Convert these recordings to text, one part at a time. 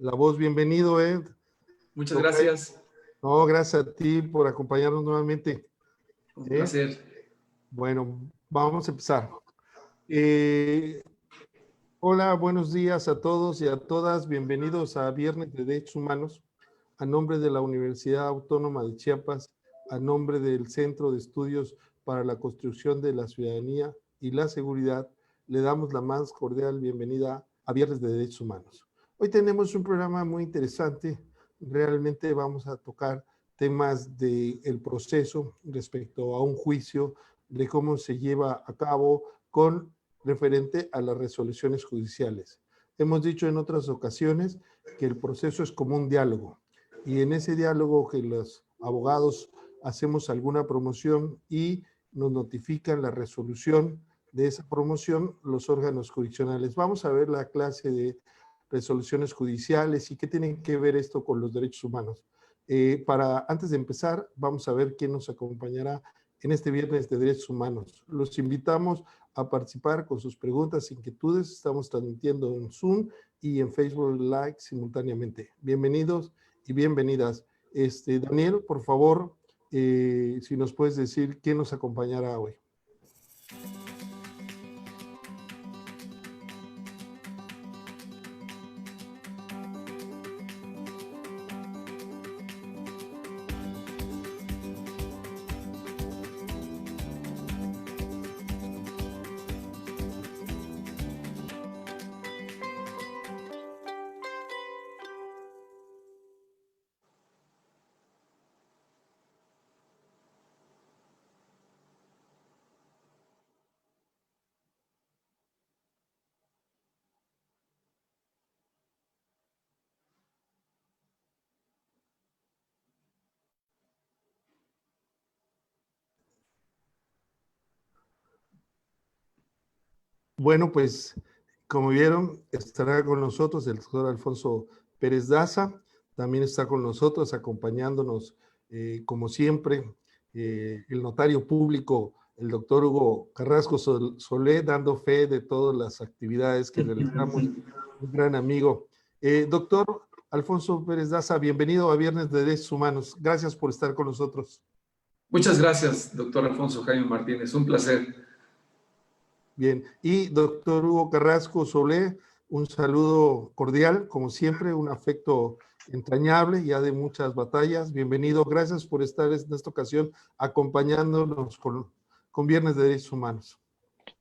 la voz. Bienvenido, Ed. Muchas gracias. No, gracias a ti por acompañarnos nuevamente. Un placer. Bueno, vamos a empezar. Hola, buenos días a todos y a todas. Bienvenidos a Viernes de Derechos Humanos. A nombre de la Universidad Autónoma de Chiapas, a nombre del Centro de Estudios para la Construcción de la Ciudadanía y la Seguridad, le damos la más cordial bienvenida a Viernes de Derechos Humanos. Hoy tenemos un programa muy interesante. Realmente vamos a tocar temas del proceso respecto a un juicio, de cómo se lleva a cabo con referente a las resoluciones judiciales. Hemos dicho en otras ocasiones que el proceso es como un diálogo, y en ese diálogo que los abogados hacemos alguna promoción y nos notifican la resolución de esa promoción los órganos jurisdiccionales. Vamos a ver la clase de resoluciones judiciales y qué tienen que ver esto con los derechos humanos. Antes de empezar, vamos a ver quién nos acompañará en este Viernes de Derechos Humanos. Los invitamos a participar con sus preguntas e inquietudes. Estamos transmitiendo en Zoom y en Facebook Live simultáneamente. Bienvenidos y bienvenidas. Daniel, por favor, si nos puedes decir quién nos acompañará hoy. Bueno, pues como vieron, estará con nosotros el doctor Alfonso Pérez Daza. También está con nosotros acompañándonos, como siempre, el notario público, el doctor Hugo Carrasco Solé, dando fe de todas las actividades que realizamos. Un gran amigo. Doctor Alfonso Pérez Daza, bienvenido a Viernes de Derechos Humanos. Gracias por estar con nosotros. Muchas gracias, doctor Alfonso Jaime Martínez. Un placer. Bien, y doctor Hugo Carrasco Solé, un saludo cordial, como siempre, un afecto entrañable, ya de muchas batallas. Bienvenido, gracias por estar en esta ocasión acompañándonos con Viernes de Derechos Humanos.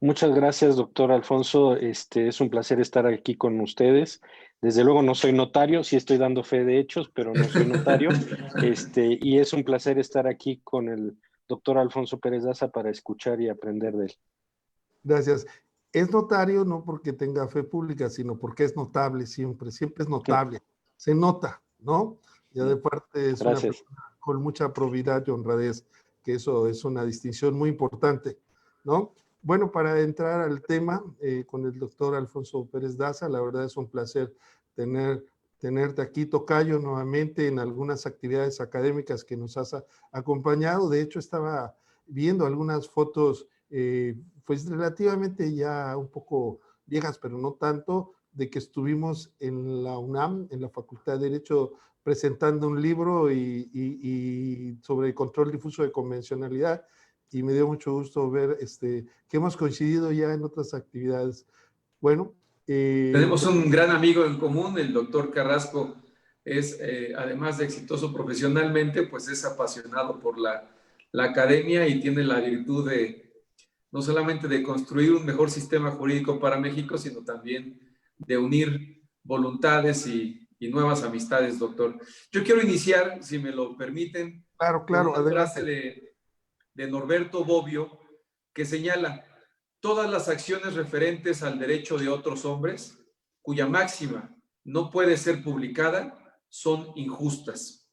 Muchas gracias, doctor Alfonso. Es un placer estar aquí con ustedes. Desde luego no soy notario, sí estoy dando fe de hechos, pero no soy notario. Y es un placer estar aquí con el doctor Alfonso Pérez Daza para escuchar y aprender de él. Gracias. Es notario no porque tenga fe pública, sino porque es notable siempre es notable. Se nota, ¿no? Ya de parte es una persona con mucha probidad y honradez, que eso es una distinción muy importante, ¿no? Bueno, para entrar al tema con el doctor Alfonso Pérez Daza, la verdad es un placer tenerte aquí, tocayo, nuevamente en algunas actividades académicas que nos has acompañado. De hecho, estaba viendo algunas fotos pues relativamente ya un poco viejas, pero no tanto, de que estuvimos en la UNAM, en la Facultad de Derecho, presentando un libro y sobre el control difuso de convencionalidad, y me dio mucho gusto ver que hemos coincidido ya en otras actividades. Bueno. Tenemos un gran amigo en común, el doctor Carrasco es, además de exitoso profesionalmente, pues es apasionado por la academia y tiene la virtud de no solamente de construir un mejor sistema jurídico para México, sino también de unir voluntades y nuevas amistades, doctor. Yo quiero iniciar, si me lo permiten, claro, con una adelante. frase de Norberto Bobbio, que señala: todas las acciones referentes al derecho de otros hombres, cuya máxima no puede ser publicada, son injustas.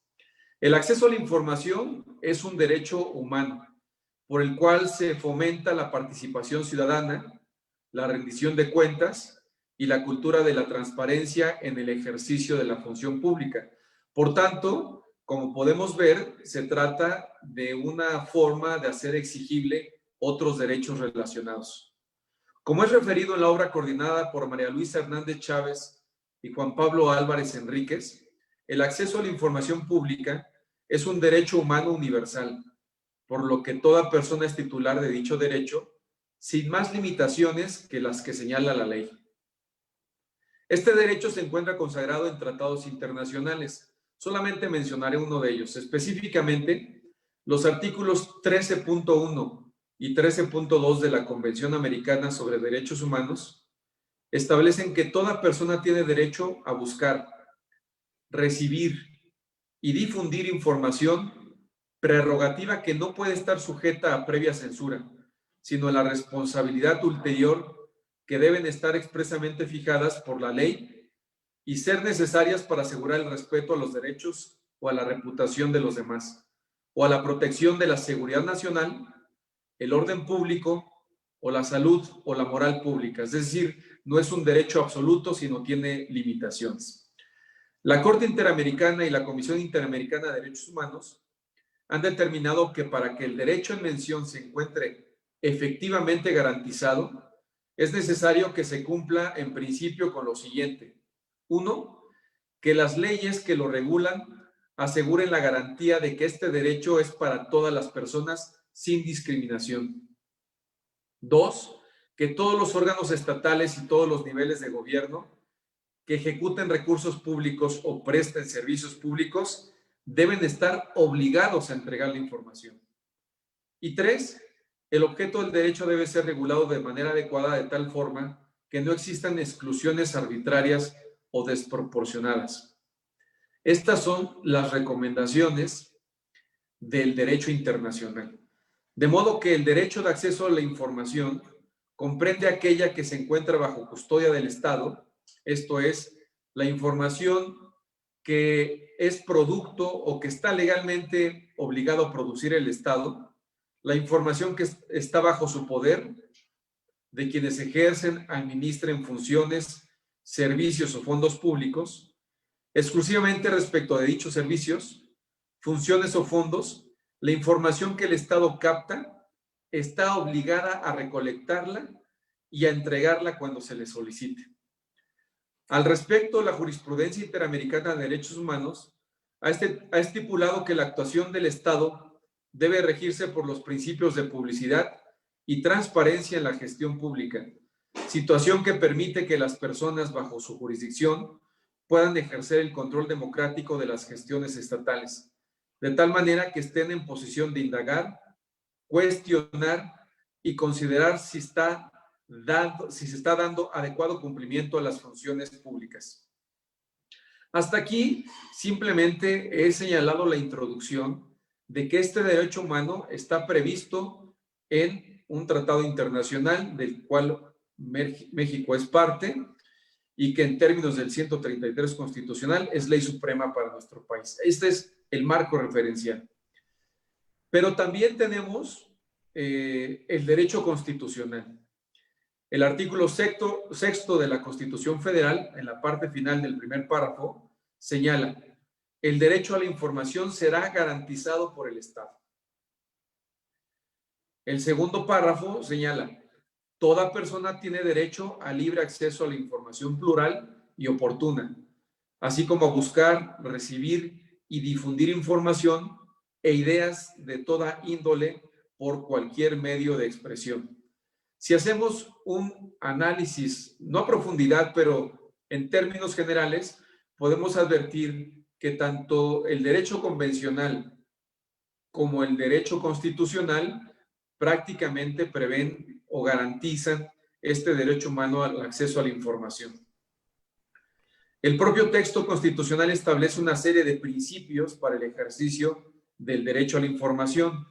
El acceso a la información es un derecho humano, por el cual se fomenta la participación ciudadana, la rendición de cuentas y la cultura de la transparencia en el ejercicio de la función pública. Por tanto, como podemos ver, se trata de una forma de hacer exigible otros derechos relacionados. Como es referido en la obra coordinada por María Luisa Hernández Chávez, y Juan Pablo Álvarez Enríquez, el acceso a la información pública es un derecho humano universal, por lo que toda persona es titular de dicho derecho, sin más limitaciones que las que señala la ley. Este derecho se encuentra consagrado en tratados internacionales. Solamente mencionaré uno de ellos, específicamente los artículos 13.1 y 13.2 de la Convención Americana sobre Derechos Humanos establecen que toda persona tiene derecho a buscar, recibir y difundir información, prerrogativa que no puede estar sujeta a previa censura, sino a la responsabilidad ulterior que deben estar expresamente fijadas por la ley y ser necesarias para asegurar el respeto a los derechos o a la reputación de los demás, o a la protección de la seguridad nacional, el orden público, o la salud o la moral pública. Es decir, no es un derecho absoluto, sino tiene limitaciones. La Corte Interamericana y la Comisión Interamericana de Derechos Humanos han determinado que para que el derecho en mención se encuentre efectivamente garantizado, es necesario que se cumpla en principio con lo siguiente. 1. Que las leyes que lo regulan aseguren la garantía de que este derecho es para todas las personas sin discriminación. 2. Que todos los órganos estatales y todos los niveles de gobierno que ejecuten recursos públicos o presten servicios públicos deben estar obligados a entregar la información. Y 3. El objeto del derecho debe ser regulado de manera adecuada de tal forma que no existan exclusiones arbitrarias o desproporcionadas. Estas son las recomendaciones del derecho internacional. De modo que el derecho de acceso a la información comprende aquella que se encuentra bajo custodia del Estado, esto es, la información que es producto o que está legalmente obligado a producir el Estado, la información que está bajo su poder de quienes ejercen, administren funciones, servicios o fondos públicos, exclusivamente respecto de dichos servicios, funciones o fondos, la información que el Estado capta está obligada a recolectarla y a entregarla cuando se le solicite. Al respecto, la jurisprudencia interamericana de derechos humanos ha estipulado que la actuación del Estado debe regirse por los principios de publicidad y transparencia en la gestión pública, situación que permite que las personas bajo su jurisdicción puedan ejercer el control democrático de las gestiones estatales, de tal manera que estén en posición de indagar, cuestionar y considerar si se está dando adecuado cumplimiento a las funciones públicas. Hasta aquí simplemente he señalado la introducción de que este derecho humano está previsto en un tratado internacional del cual México es parte y que en términos del 133 constitucional es ley suprema para nuestro país. Este es el marco referencial. Pero también tenemos el derecho constitucional. El artículo sexto de la Constitución Federal, en la parte final del primer párrafo, señala: el derecho a la información será garantizado por el Estado. El segundo párrafo señala: toda persona tiene derecho a libre acceso a la información plural y oportuna, así como a buscar, recibir y difundir información e ideas de toda índole por cualquier medio de expresión. Si hacemos un análisis, no a profundidad, pero en términos generales, podemos advertir que tanto el derecho convencional como el derecho constitucional prácticamente prevén o garantizan este derecho humano al acceso a la información. El propio texto constitucional establece una serie de principios para el ejercicio del derecho a la información.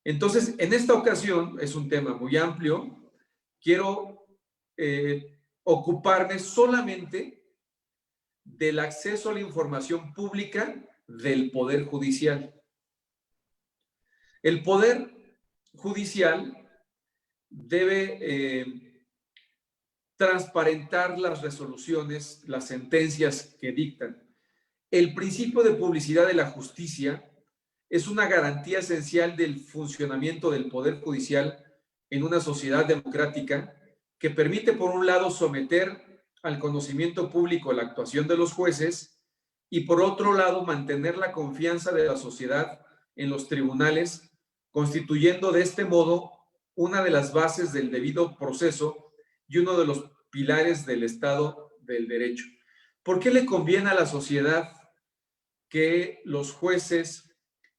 Entonces, en esta ocasión, es un tema muy amplio, quiero ocuparme solamente del acceso a la información pública del Poder Judicial. El Poder Judicial debe transparentar las resoluciones, las sentencias que dictan. El principio de publicidad de la justicia es una garantía esencial del funcionamiento del Poder Judicial en una sociedad democrática que permite, por un lado, someter al conocimiento público la actuación de los jueces y, por otro lado, mantener la confianza de la sociedad en los tribunales, constituyendo de este modo una de las bases del debido proceso y uno de los pilares del Estado del Derecho. ¿Por qué le conviene a la sociedad que los jueces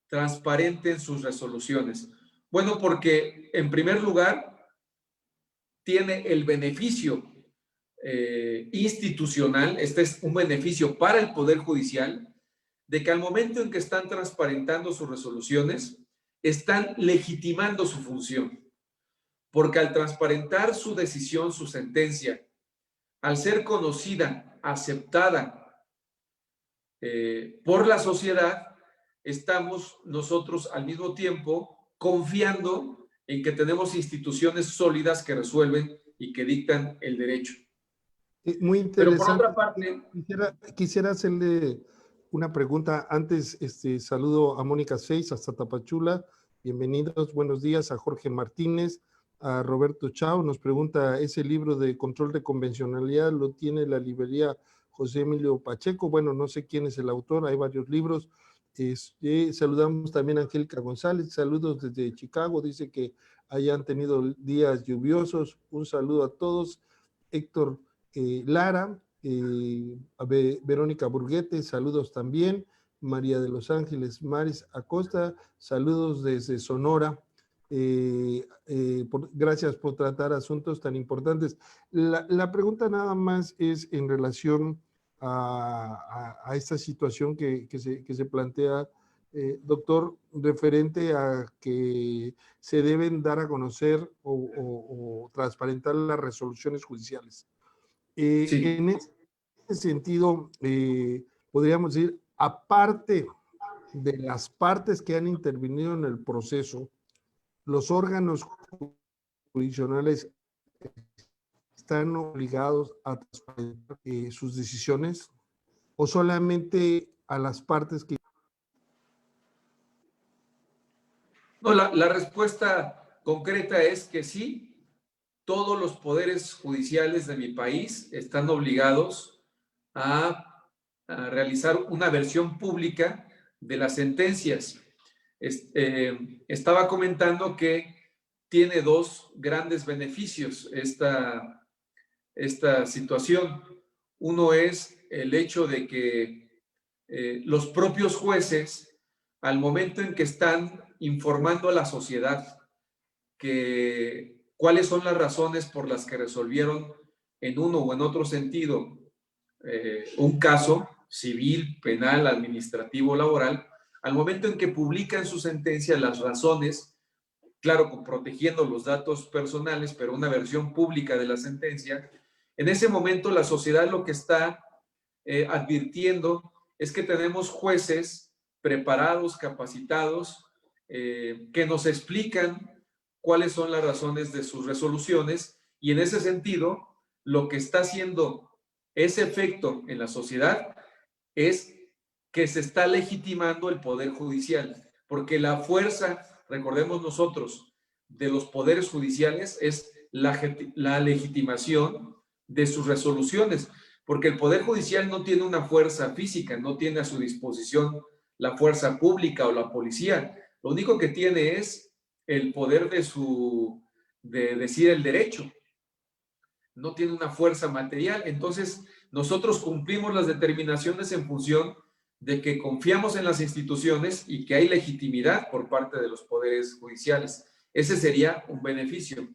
transparenten sus resoluciones? Bueno, porque en primer lugar tiene el beneficio institucional, este es un beneficio para el Poder Judicial, de que al momento en que están transparentando sus resoluciones, están legitimando su función. Porque al transparentar su decisión, su sentencia, al ser conocida, aceptada por la sociedad, estamos nosotros al mismo tiempo confiando en que tenemos instituciones sólidas que resuelven y que dictan el derecho. Muy interesante. Pero por otra parte, quisiera hacerle una pregunta. Antes, saludo a Mónica Seis hasta Tapachula. Bienvenidos, buenos días a Jorge Martínez, a Roberto Chao. Nos pregunta, ¿ese libro de control de convencionalidad lo tiene la librería José Emilio Pacheco? Bueno, no sé quién es el autor, hay varios libros. Saludamos también a Angélica González, saludos desde Chicago, dice que hayan tenido días lluviosos. Un saludo a todos. Héctor Lara, Verónica Burguete, saludos también. María de los Ángeles Maris Acosta, saludos desde Sonora. Gracias por tratar asuntos tan importantes. La pregunta nada más es en relación a esta situación que se plantea, doctor, referente a que se deben dar a conocer o transparentar las resoluciones judiciales. sí. En ese sentido, podríamos decir, aparte de las partes que han intervenido en el proceso, los órganos jurisdiccionales están obligados a transparentar sus decisiones, o solamente a las partes que... No, la respuesta concreta es que sí. Todos los poderes judiciales de mi país están obligados a realizar una versión pública de las sentencias. Estaba comentando que tiene dos grandes beneficios esta situación. Uno es el hecho de que los propios jueces, al momento en que están informando a la sociedad cuáles son las razones por las que resolvieron en uno o en otro sentido un caso civil, penal, administrativo, laboral, al momento en que publican su sentencia, las razones, claro, protegiendo los datos personales, pero una versión pública de la sentencia, en ese momento la sociedad lo que está advirtiendo es que tenemos jueces preparados, capacitados, que nos explican cuáles son las razones de sus resoluciones, y en ese sentido, lo que está haciendo ese efecto en la sociedad es que se está legitimando el Poder Judicial, porque la fuerza, recordemos nosotros, de los poderes judiciales es la legitimación de sus resoluciones, porque el Poder Judicial no tiene una fuerza física, no tiene a su disposición la fuerza pública o la policía, lo único que tiene es el poder de decir el derecho. No tiene una fuerza material. Entonces, nosotros cumplimos las determinaciones en función de que confiamos en las instituciones y que hay legitimidad por parte de los poderes judiciales. Ese sería un beneficio.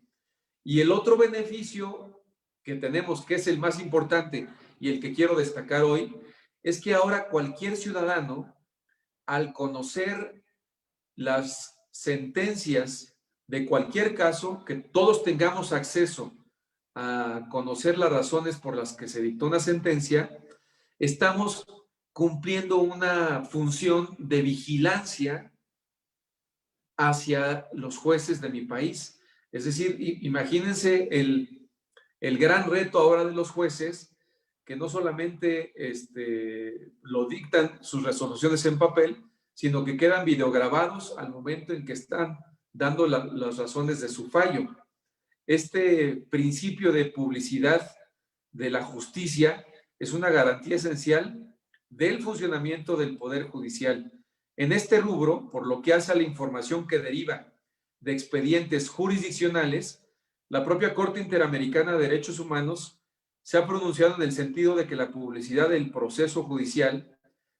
Y el otro beneficio que tenemos, que es el más importante y el que quiero destacar hoy, es que ahora cualquier ciudadano, al conocer las sentencias de cualquier caso, que todos tengamos acceso a conocer las razones por las que se dictó una sentencia, estamos cumpliendo una función de vigilancia hacia los jueces de mi país. Es decir, imagínense el gran reto ahora de los jueces, que no solamente lo dictan sus resoluciones en papel, sino que quedan videograbados al momento en que están dando las razones de su fallo. Este principio de publicidad de la justicia es una garantía esencial del funcionamiento del Poder Judicial. En este rubro, por lo que hace a la información que deriva de expedientes jurisdiccionales, la propia Corte Interamericana de Derechos Humanos se ha pronunciado en el sentido de que la publicidad del proceso judicial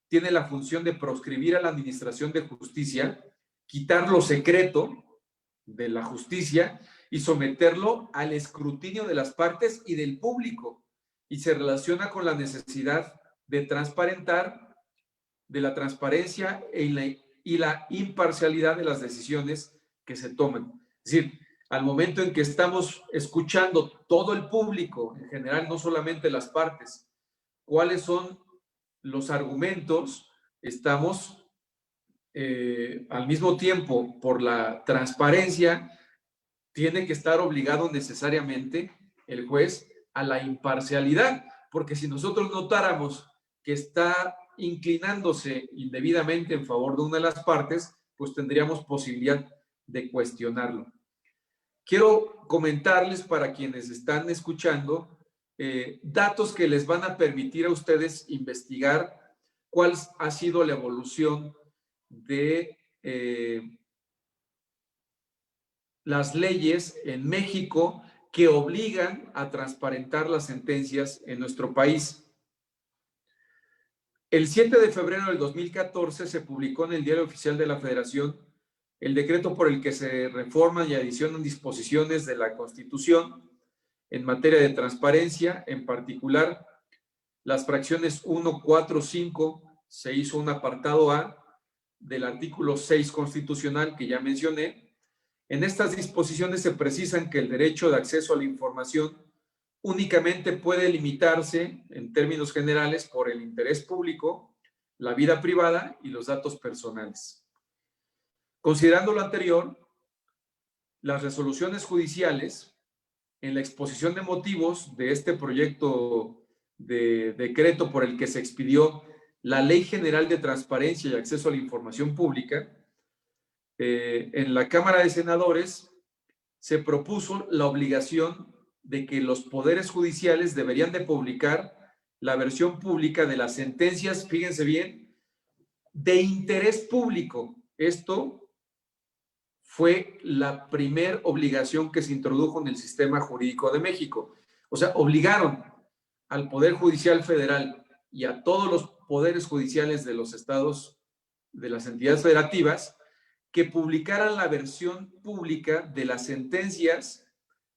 tiene la función de proscribir a la administración de justicia, quitar lo secreto de la justicia y someterlo al escrutinio de las partes y del público, y se relaciona con la necesidad de transparentar, de la transparencia y la imparcialidad de las decisiones que se toman. Es decir, al momento en que estamos escuchando todo el público, en general, no solamente las partes, cuáles son los argumentos, estamos al mismo tiempo, por la transparencia, tiene que estar obligado necesariamente el juez a la imparcialidad, porque si nosotros notáramos que está inclinándose indebidamente en favor de una de las partes, pues tendríamos posibilidad de cuestionarlo. Quiero comentarles, para quienes están escuchando, datos que les van a permitir a ustedes investigar cuál ha sido la evolución de las leyes en México que obligan a transparentar las sentencias en nuestro país. El 7 de febrero del 2014 se publicó en el Diario Oficial de la Federación el decreto por el que se reforman y adicionan disposiciones de la Constitución en materia de transparencia, en particular las fracciones 1, 4, 5, se hizo un apartado A del artículo 6 constitucional que ya mencioné. En estas disposiciones se precisan que el derecho de acceso a la información únicamente puede limitarse, en términos generales, por el interés público, la vida privada y los datos personales. Considerando lo anterior, las resoluciones judiciales, en la exposición de motivos de este proyecto de decreto por el que se expidió la Ley General de Transparencia y Acceso a la Información Pública, en la Cámara de Senadores se propuso la obligación de que los poderes judiciales deberían de publicar la versión pública de las sentencias, fíjense bien, de interés público. Esto fue la primera obligación que se introdujo en el sistema jurídico de México. O sea, obligaron al Poder Judicial Federal y a todos los poderes judiciales de los estados, de las entidades federativas, que publicaran la versión pública de las sentencias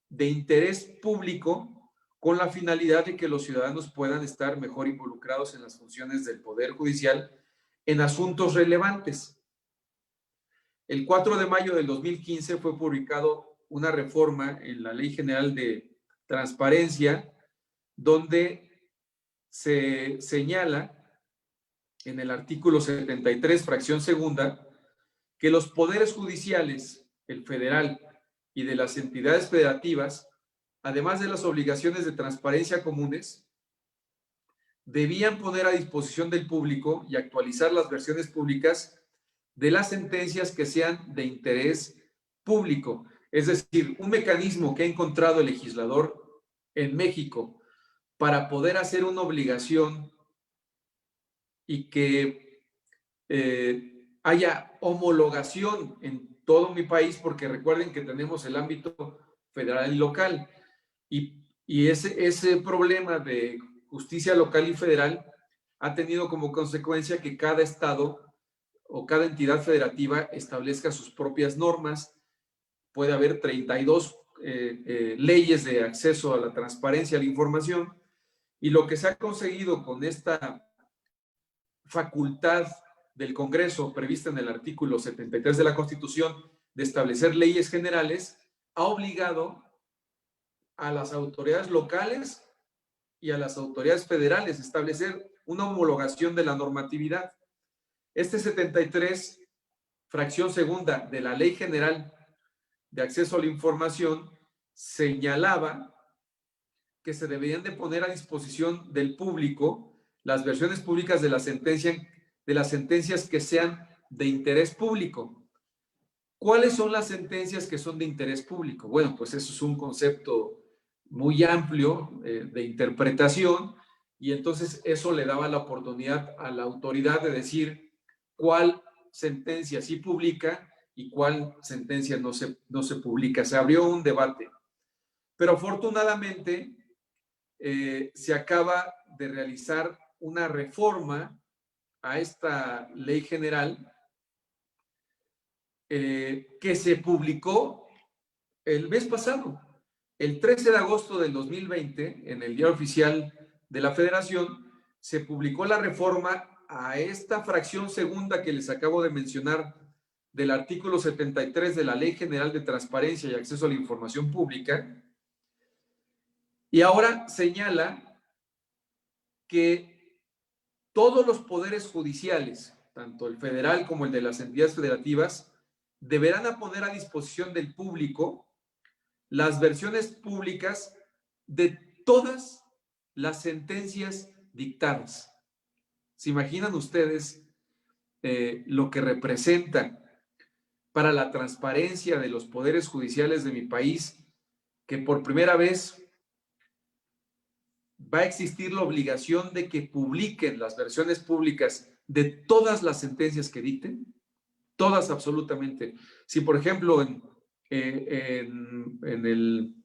de interés público con la finalidad de que los ciudadanos puedan estar mejor involucrados en las funciones del Poder Judicial en asuntos relevantes. El 4 de mayo del 2015 fue publicado una reforma en la Ley General de Transparencia, donde se señala en el artículo 73, fracción segunda, que los poderes judiciales, el federal y de las entidades federativas, además de las obligaciones de transparencia comunes, debían poner a disposición del público y actualizar las versiones públicas de las sentencias que sean de interés público. Es decir, un mecanismo que ha encontrado el legislador en México para poder hacer una obligación y que haya homologación en todo mi país, porque recuerden que tenemos el ámbito federal y local, y ese problema de justicia local y federal ha tenido como consecuencia que cada estado o cada entidad federativa establezca sus propias normas. Puede haber 32 leyes de acceso a la transparencia, a la información, y lo que se ha conseguido con esta facultad del Congreso prevista en el artículo 73 de la Constitución de establecer leyes generales ha obligado a las autoridades locales y a las autoridades federales a establecer una homologación de la normatividad. Este 73, fracción segunda de la Ley General de Acceso a la Información, señalaba que se deberían de poner a disposición del público las versiones públicas de las sentencias que sean de interés público. ¿Cuáles son las sentencias que son de interés público? Bueno, pues eso es un concepto muy amplio de interpretación, y entonces eso le daba la oportunidad a la autoridad de decir cuál sentencia sí publica y cuál sentencia no se publica. Se abrió un debate, pero afortunadamente se acaba de realizar una reforma a esta ley general que se publicó el mes pasado, el 13 de agosto del 2020, en el Diario Oficial de la Federación, se publicó la reforma a esta fracción segunda que les acabo de mencionar del artículo 73 de la Ley General de Transparencia y Acceso a la Información Pública, y ahora señala que todos los poderes judiciales, tanto el federal como el de las entidades federativas, deberán poner a disposición del público las versiones públicas de todas las sentencias dictadas. ¿Se imaginan ustedes lo que representa para la transparencia de los poderes judiciales de mi país, que por primera vez va a existir la obligación de que publiquen las versiones públicas de todas las sentencias que dicten? Todas, absolutamente. Si, por ejemplo, en el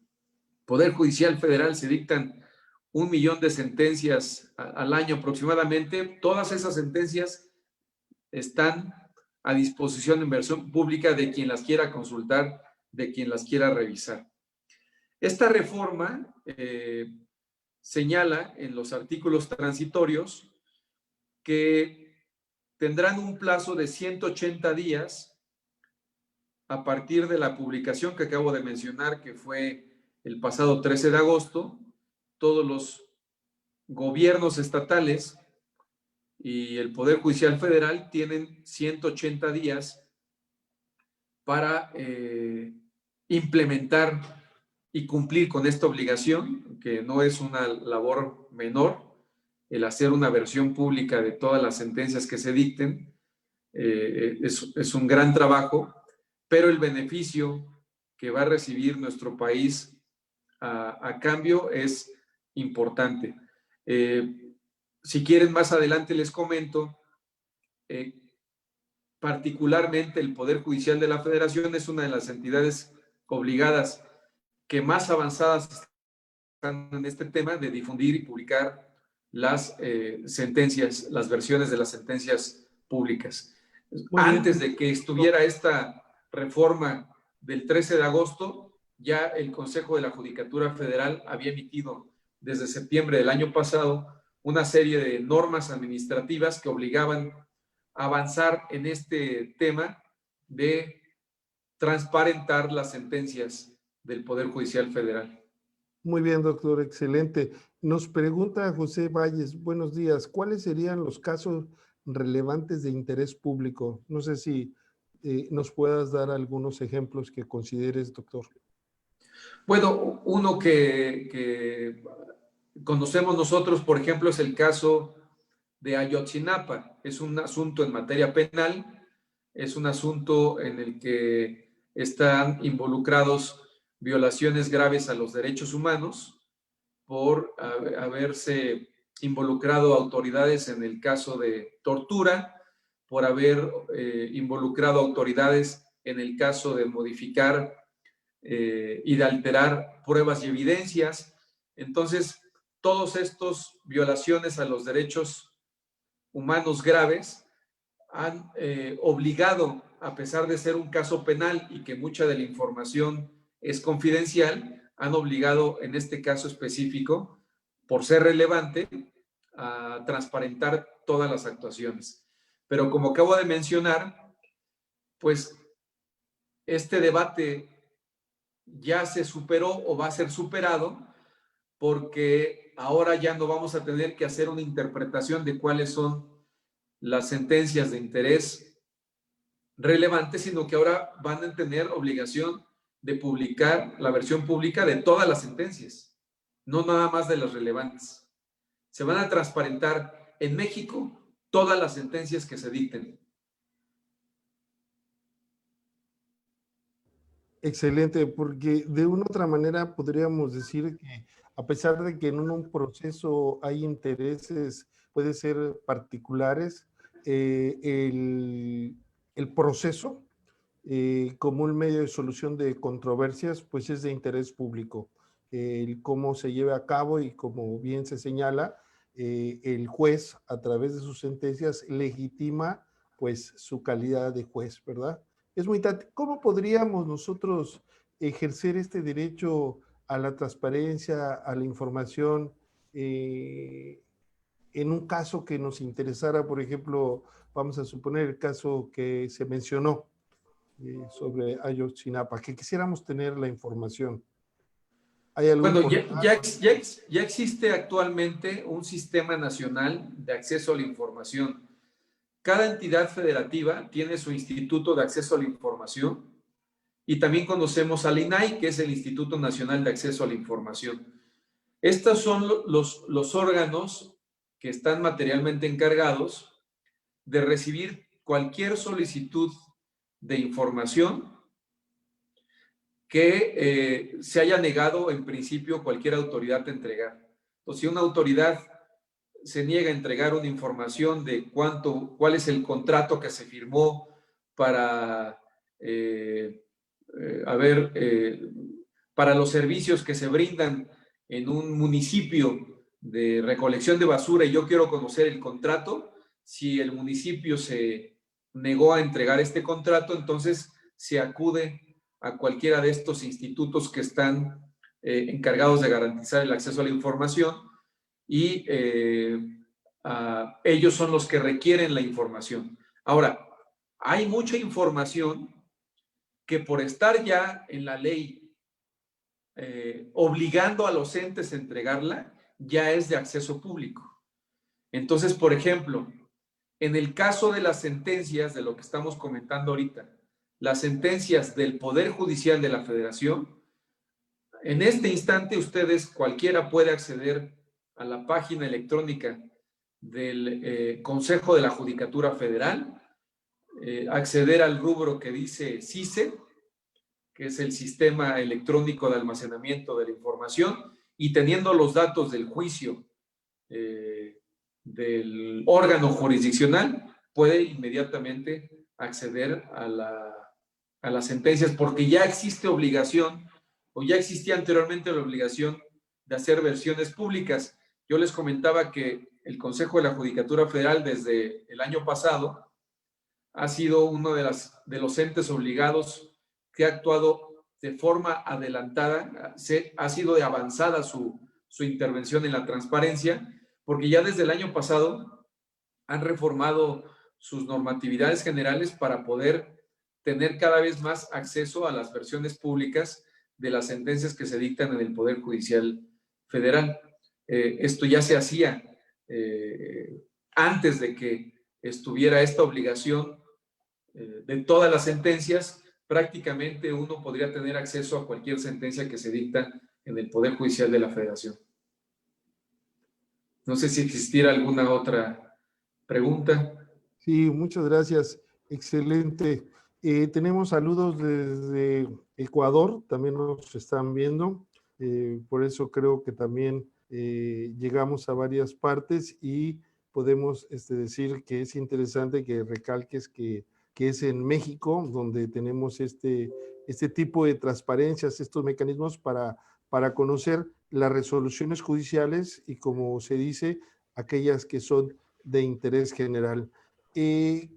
Poder Judicial Federal se dictan 1 millón de sentencias al año aproximadamente, todas esas sentencias están a disposición en versión pública de quien las quiera consultar, de quien las quiera revisar. Esta reforma señala en los artículos transitorios que tendrán un plazo de 180 días a partir de la publicación que acabo de mencionar, que fue el pasado 13 de agosto. Todos los gobiernos estatales y el Poder Judicial Federal tienen 180 días para implementar y cumplir con esta obligación, que no es una labor menor, el hacer una versión pública de todas las sentencias que se dicten. Es un gran trabajo, pero el beneficio que va a recibir nuestro país a cambio es importante. Si quieren, más adelante les comento. Particularmente el Poder Judicial de la Federación es una de las entidades obligadas que más avanzadas están en este tema de difundir y publicar las sentencias, las versiones de las sentencias públicas. Antes de que estuviera esta reforma del 13 de agosto, ya el Consejo de la Judicatura Federal había emitido desde septiembre del año pasado una serie de normas administrativas que obligaban a avanzar en este tema de transparentar las sentencias del Poder Judicial Federal. Muy bien, doctor, excelente. Nos pregunta José Valles, buenos días, ¿cuáles serían los casos relevantes de interés público? No sé si nos puedas dar algunos ejemplos que consideres, doctor. Bueno, uno que conocemos nosotros, por ejemplo, es el caso de Ayotzinapa. Es un asunto en materia penal, es un asunto en el que están involucrados violaciones graves a los derechos humanos por haberse involucrado autoridades en el caso de tortura, por haber involucrado autoridades en el caso de modificar y de alterar pruebas y evidencias. Entonces, todos estos violaciones a los derechos humanos graves han obligado, a pesar de ser un caso penal y que mucha de la información es confidencial, han obligado en este caso específico, por ser relevante, a transparentar todas las actuaciones. Pero como acabo de mencionar, pues este debate ya se superó o va a ser superado, porque ahora ya no vamos a tener que hacer una interpretación de cuáles son las sentencias de interés relevante, sino que ahora van a tener obligación de publicar la versión pública de todas las sentencias, no nada más de las relevantes. Se van a transparentar en México todas las sentencias que se dicten. Excelente, porque de una u otra manera podríamos decir que a pesar de que en un proceso hay intereses, puede ser particulares, eh, el, el proceso como un medio de solución de controversias, pues es de interés público. El cómo se lleve a cabo y como bien se señala, el juez a través de sus sentencias legitima pues su calidad de juez, ¿verdad? Es muy ¿Cómo podríamos nosotros ejercer este derecho a la transparencia, a la información, en un caso que nos interesara? Por ejemplo, vamos a suponer el caso que se mencionó sobre Ayotzinapa, que quisiéramos tener la información. ¿Hay algún Bueno, portal? ya existe actualmente un sistema nacional de acceso a la información. Cada entidad federativa tiene su Instituto de Acceso a la Información y también conocemos al INAI, que es el Instituto Nacional de Acceso a la Información. Estos son los órganos que están materialmente encargados de recibir cualquier solicitud de información que se haya negado en principio cualquier autoridad a entregar. Entonces, si una autoridad se niega a entregar una información de cuál es el contrato que se firmó para, para los servicios que se brindan en un municipio de recolección de basura y yo quiero conocer el contrato, si el municipio se negó a entregar este contrato, entonces se acude a cualquiera de estos institutos que están encargados de garantizar el acceso a la información y ellos son los que requieren la información. Ahora, hay mucha información que por estar ya en la ley obligando a los entes a entregarla, ya es de acceso público. Entonces, por ejemplo, en el caso de las sentencias, de lo que estamos comentando ahorita, las sentencias del Poder Judicial de la Federación, en este instante ustedes, cualquiera puede acceder a la página electrónica del Consejo de la Judicatura Federal, acceder al rubro que dice CISE, que es el Sistema Electrónico de Almacenamiento de la Información, y teniendo los datos del juicio del órgano jurisdiccional, puede inmediatamente acceder a las sentencias, porque ya existe obligación, o ya existía anteriormente la obligación de hacer versiones públicas. Yo les comentaba que el Consejo de la Judicatura Federal desde el año pasado ha sido uno de los entes obligados que ha actuado de forma adelantada, ha sido de avanzada su intervención en la transparencia, porque ya desde el año pasado han reformado sus normatividades generales para poder tener cada vez más acceso a las versiones públicas de las sentencias que se dictan en el Poder Judicial Federal. Esto ya se hacía antes de que estuviera esta obligación de todas las sentencias. Prácticamente uno podría tener acceso a cualquier sentencia que se dicta en el Poder Judicial de la Federación. No sé si existiera alguna otra pregunta. Sí, muchas gracias. Excelente. Tenemos saludos desde Ecuador, también nos están viendo. Por eso creo que también llegamos a varias partes y podemos decir que es interesante que recalques que es en México donde tenemos este tipo de transparencias, estos mecanismos para conocer las resoluciones judiciales y, como se dice, aquellas que son de interés general.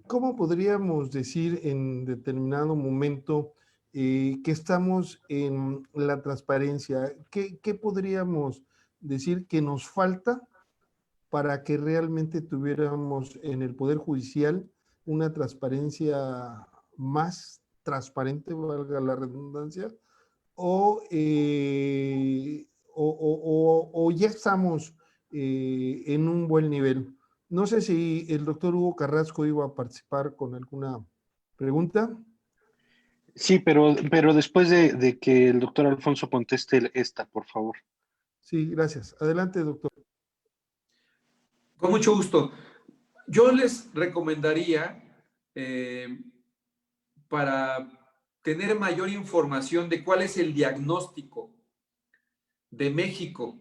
¿Cómo podríamos decir en determinado momento que estamos en la transparencia? ¿Qué podríamos decir que nos falta para que realmente tuviéramos en el Poder Judicial una transparencia más transparente, valga la redundancia, o ya estamos en un buen nivel? No sé si el doctor Hugo Carrasco iba a participar con alguna pregunta. Sí, pero después de que el doctor Alfonso conteste esta, por favor. Sí, gracias. Adelante, doctor. Con mucho gusto. Yo les recomendaría para tener mayor información de cuál es el diagnóstico de México,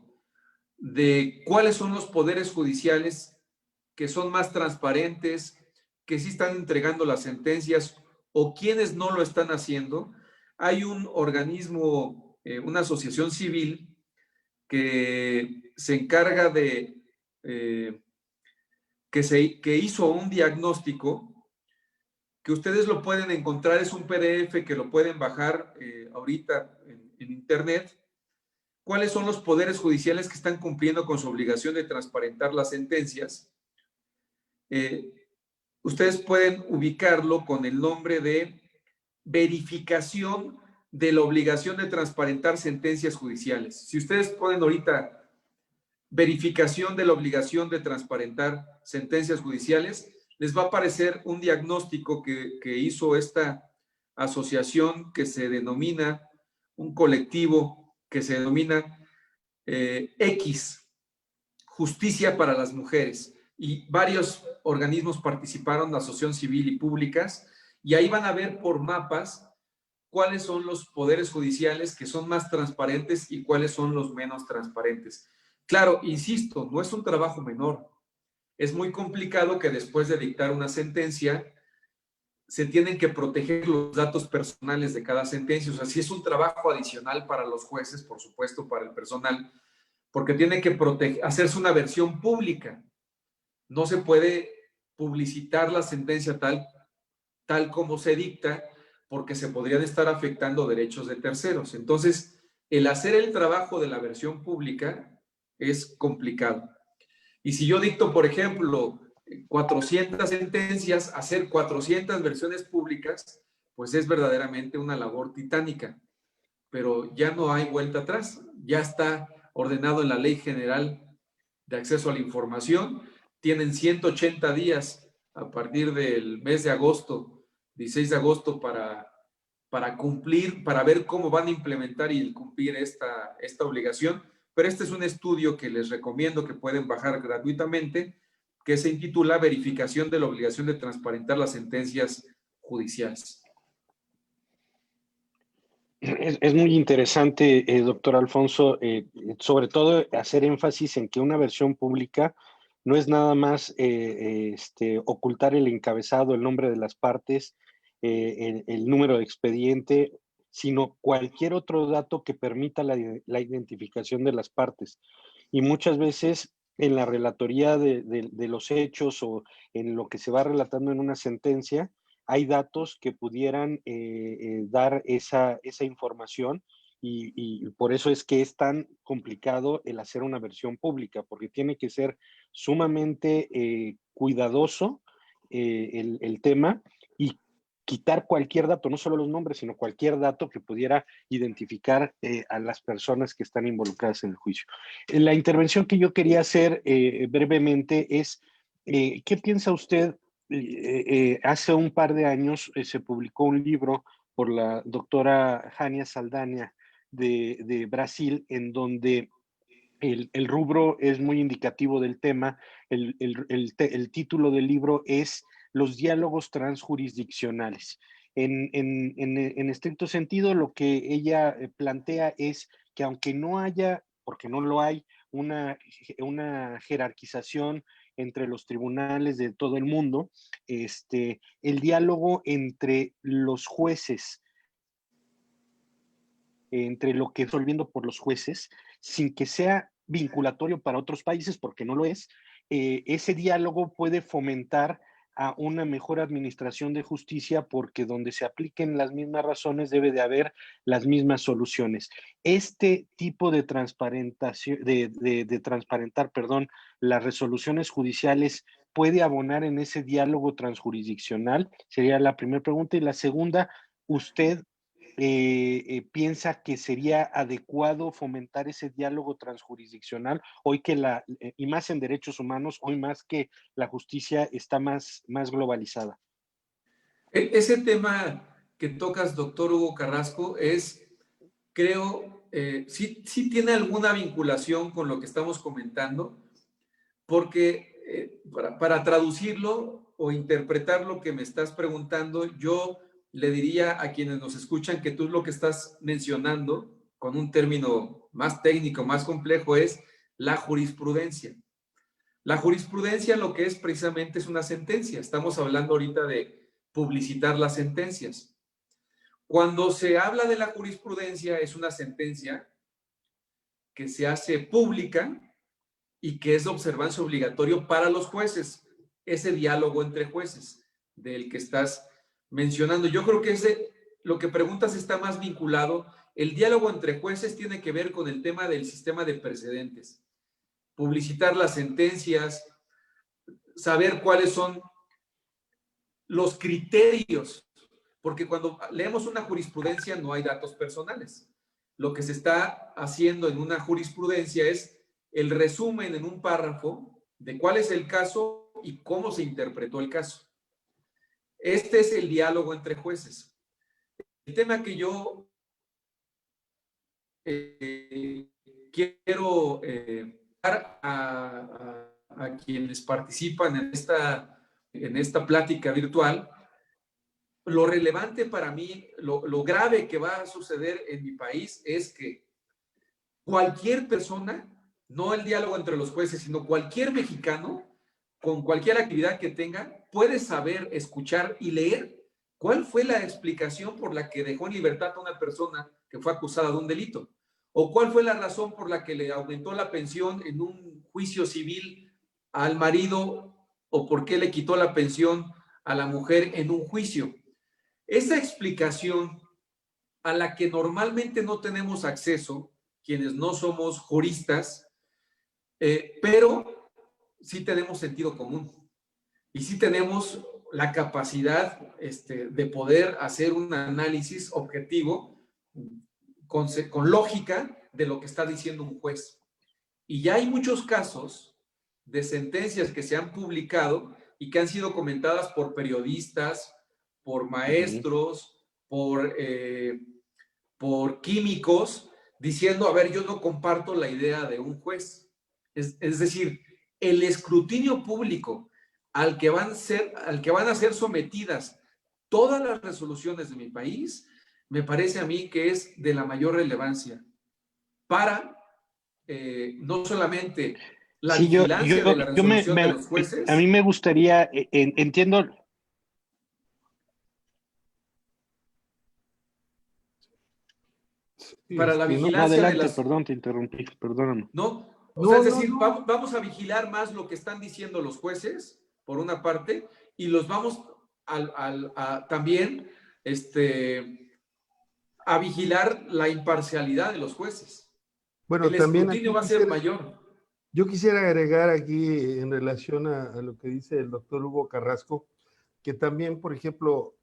de cuáles son los poderes judiciales que son más transparentes, que sí están entregando las sentencias o quienes no lo están haciendo. Hay un organismo, una asociación civil que se encarga de, que hizo un diagnóstico que ustedes lo pueden encontrar, es un PDF que lo pueden bajar ahorita en internet. ¿Cuáles son los poderes judiciales que están cumpliendo con su obligación de transparentar las sentencias? Ustedes pueden ubicarlo con el nombre de verificación de la obligación de transparentar sentencias judiciales. Si ustedes ponen ahorita verificación de la obligación de transparentar sentencias judiciales, les va a aparecer un diagnóstico que hizo esta asociación que se denomina, un colectivo que se denomina X, Justicia para las Mujeres. Y varios organismos participaron, la asociación civil y públicas, y ahí van a ver por mapas cuáles son los poderes judiciales que son más transparentes y cuáles son los menos transparentes. Claro, insisto, no es un trabajo menor. Es muy complicado que después de dictar una sentencia se tienen que proteger los datos personales de cada sentencia. O sea, sí es un trabajo adicional para los jueces, por supuesto, para el personal, porque tiene que hacerse una versión pública. No se puede publicitar la sentencia tal como se dicta, porque se podrían estar afectando derechos de terceros. Entonces, el hacer el trabajo de la versión pública es complicado. Y si yo dicto, por ejemplo, 400 sentencias, hacer 400 versiones públicas, pues es verdaderamente una labor titánica. Pero ya no hay vuelta atrás. Ya está ordenado en la Ley General de Acceso a la Información. Tienen 180 días a partir del mes de agosto, 16 de agosto, para cumplir, para ver cómo van a implementar y cumplir esta obligación. Pero este es un estudio que les recomiendo que pueden bajar gratuitamente, que se intitula Verificación de la obligación de transparentar las sentencias judiciales. Es muy interesante, doctor Alfonso, sobre todo hacer énfasis en que una versión pública no es nada más ocultar el encabezado, el nombre de las partes, el número de expediente, sino cualquier otro dato que permita la identificación de las partes. Y muchas veces en la relatoría de los hechos o en lo que se va relatando en una sentencia, hay datos que pudieran dar esa información y por eso es que es tan complicado el hacer una versión pública, porque tiene que ser sumamente cuidadoso el tema y quitar cualquier dato, no solo los nombres, sino cualquier dato que pudiera identificar a las personas que están involucradas en el juicio. La intervención que yo quería hacer brevemente es, ¿qué piensa usted? Hace un par de años se publicó un libro por la doctora Jania Saldaña de Brasil, en donde el rubro es muy indicativo del tema. El título del libro es Los diálogos transjurisdiccionales. En estricto sentido, lo que ella plantea es que aunque no haya, porque no lo hay, una jerarquización entre los tribunales de todo el mundo, el diálogo entre los jueces, entre lo que está resolviendo por los jueces, sin que sea vinculatorio para otros países, porque no lo es, ese diálogo puede fomentar a una mejor administración de justicia, porque donde se apliquen las mismas razones debe de haber las mismas soluciones. Este tipo de transparentación, de transparentar, perdón, las resoluciones judiciales puede abonar en ese diálogo transjurisdiccional, sería la primera pregunta. Y la segunda, ¿usted piensa que sería adecuado fomentar ese diálogo transjurisdiccional hoy que y más en derechos humanos, hoy más que la justicia está más globalizada? Ese tema que tocas, doctor Hugo Carrasco, creo, sí tiene alguna vinculación con lo que estamos comentando, porque para traducirlo o interpretar lo que me estás preguntando, yo le diría a quienes nos escuchan que tú lo que estás mencionando, con un término más técnico, más complejo, es la jurisprudencia. La jurisprudencia lo que es precisamente es una sentencia. Estamos hablando ahorita de publicitar las sentencias. Cuando se habla de la jurisprudencia, es una sentencia que se hace pública y que es de observancia obligatorio para los jueces. Ese diálogo entre jueces del que estás mencionando. Yo creo que lo que preguntas está más vinculado. El diálogo entre jueces tiene que ver con el tema del sistema de precedentes. Publicitar las sentencias, saber cuáles son los criterios, porque cuando leemos una jurisprudencia no hay datos personales. Lo que se está haciendo en una jurisprudencia es el resumen en un párrafo de cuál es el caso y cómo se interpretó el caso. Este es el diálogo entre jueces. El tema que yo quiero dar a quienes participan en esta plática virtual, lo relevante para mí, lo grave que va a suceder en mi país es que cualquier persona, no el diálogo entre los jueces, sino cualquier mexicano, con cualquier actividad que tenga, puede saber, escuchar y leer cuál fue la explicación por la que dejó en libertad a una persona que fue acusada de un delito, o cuál fue la razón por la que le aumentó la pensión en un juicio civil al marido, o por qué le quitó la pensión a la mujer en un juicio. Esa explicación a la que normalmente no tenemos acceso, quienes no somos juristas, pero sí tenemos sentido común y sí tenemos la capacidad de poder hacer un análisis objetivo con lógica de lo que está diciendo un juez. Y ya hay muchos casos de sentencias que se han publicado y que han sido comentadas por periodistas, por maestros, por químicos, diciendo, a ver, yo no comparto la idea de un juez. Es decir, el escrutinio público al que van a ser sometidas todas las resoluciones de mi país, me parece a mí que es de la mayor relevancia para no solamente la vigilancia de la resolución de los jueces. A mí me gustaría, entiendo. Para la vigilancia adelante, de las... Perdón, te interrumpí, perdóname. No, o sea, es decir, vamos a vigilar más lo que están diciendo los jueces, por una parte, y los vamos también a vigilar la imparcialidad de los jueces. Bueno, el también escrutinio va a ser mayor. Yo quisiera agregar aquí en relación a lo que dice el doctor Hugo Carrasco, que también, por ejemplo,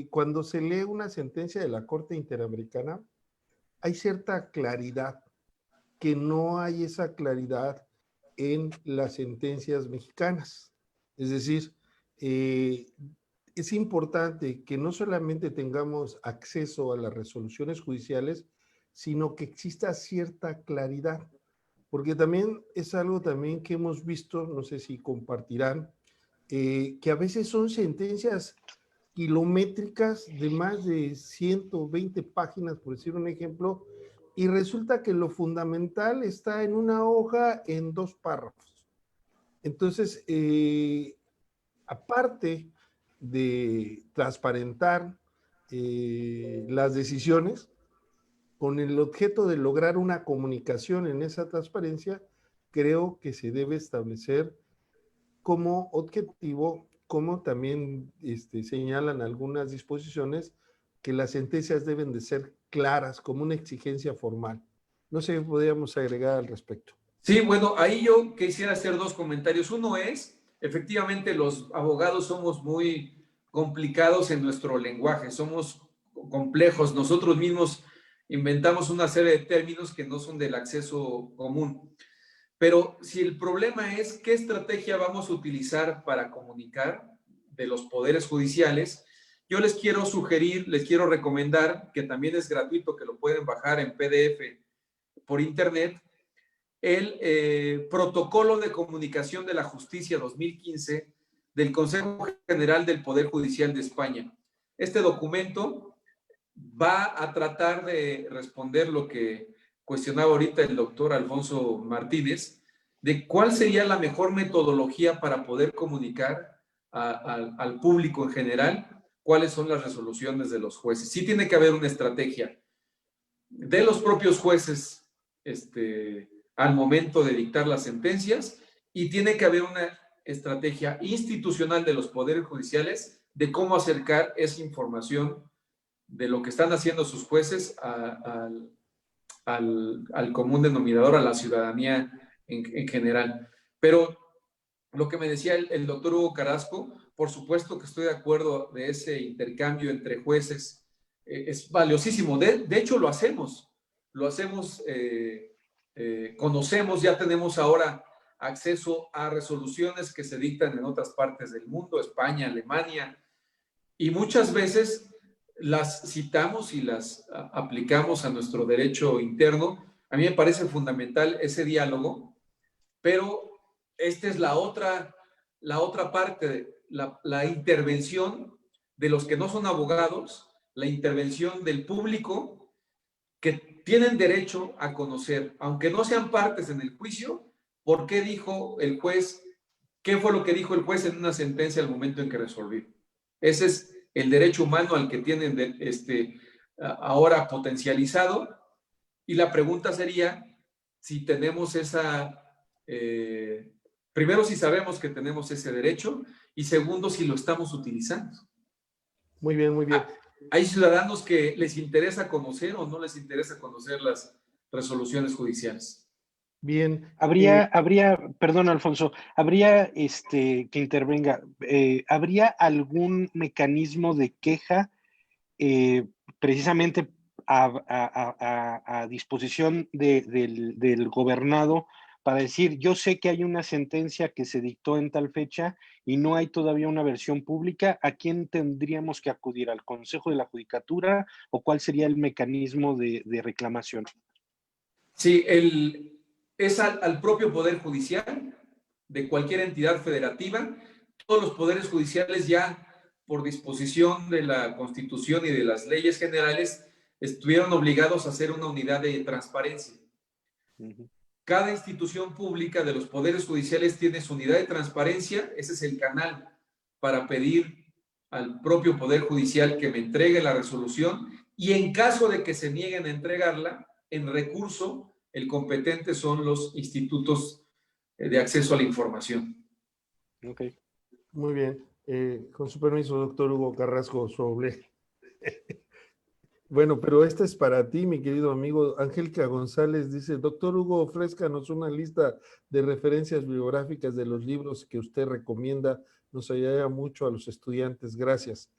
cuando se lee una sentencia de la Corte Interamericana, hay cierta claridad, que no hay esa claridad en las sentencias mexicanas. Es decir, es importante que no solamente tengamos acceso a las resoluciones judiciales, sino que exista cierta claridad, porque también es algo también que hemos visto, no sé si compartirán, que a veces son sentencias kilométricas de más de 120 páginas, por decir un ejemplo, y resulta que lo fundamental está en una hoja en 2 párrafos. Entonces, aparte de transparentar las decisiones, con el objeto de lograr una comunicación en esa transparencia, creo que se debe establecer como objetivo, como también señalan algunas disposiciones, que las sentencias deben de ser claras, como una exigencia formal. No sé qué podríamos agregar al respecto. Sí, bueno, ahí yo quisiera hacer 2 comentarios. Uno es, efectivamente, los abogados somos muy complicados en nuestro lenguaje, somos complejos. Nosotros mismos inventamos una serie de términos que no son del acceso común. Pero si el problema es qué estrategia vamos a utilizar para comunicar de los poderes judiciales, yo les quiero sugerir, les quiero recomendar, que también es gratuito, que lo pueden bajar en PDF por internet, el Protocolo de Comunicación de la Justicia 2015 del Consejo General del Poder Judicial de España. Este documento va a tratar de responder lo que cuestionaba ahorita el doctor Alfonso Martínez, de cuál sería la mejor metodología para poder comunicar al público en general cuáles son las resoluciones de los jueces. Sí tiene que haber una estrategia de los propios jueces al momento de dictar las sentencias, y tiene que haber una estrategia institucional de los poderes judiciales de cómo acercar esa información de lo que están haciendo sus jueces al común denominador, a la ciudadanía en general. Pero lo que me decía el doctor Hugo Carrasco, por supuesto que estoy de acuerdo de ese intercambio entre jueces, es valiosísimo. De hecho, lo hacemos, conocemos, ya tenemos ahora acceso a resoluciones que se dictan en otras partes del mundo, España, Alemania, y muchas veces las citamos y las aplicamos a nuestro derecho interno. A mí me parece fundamental ese diálogo, pero esta es la otra parte, la intervención de los que no son abogados, la intervención del público, que tienen derecho a conocer, aunque no sean partes en el juicio, por qué dijo el juez, qué fue lo que dijo el juez en una sentencia al momento en que resolvió. Ese es el derecho humano al que tienen ahora potencializado, y la pregunta sería si tenemos primero, si sabemos que tenemos ese derecho, y segundo, si lo estamos utilizando. Muy bien, muy bien. ¿Hay ciudadanos que les interesa conocer o no les interesa conocer las resoluciones judiciales? Bien. Perdón, Alfonso, habría que intervenga, ¿habría algún mecanismo de queja precisamente a disposición del gobernado para decir, yo sé que hay una sentencia que se dictó en tal fecha y no hay todavía una versión pública? ¿A quién tendríamos que acudir? ¿Al Consejo de la Judicatura o cuál sería el mecanismo de reclamación? Sí, es al propio Poder Judicial de cualquier entidad federativa. Todos los poderes judiciales ya, por disposición de la Constitución y de las leyes generales, estuvieron obligados a hacer una unidad de transparencia. Cada institución pública de los poderes judiciales tiene su unidad de transparencia. Ese es el canal para pedir al propio Poder Judicial que me entregue la resolución, y en caso de que se nieguen a entregarla, en recurso, el competente son los institutos de acceso a la información. Ok. Muy bien. Con su permiso, doctor Hugo Carrasco Soble. Bueno, pero esta es para ti, mi querido amigo. Angélica González dice, doctor Hugo, ofrézcanos una lista de referencias bibliográficas de los libros que usted recomienda. Nos ayudaría mucho a los estudiantes. Gracias.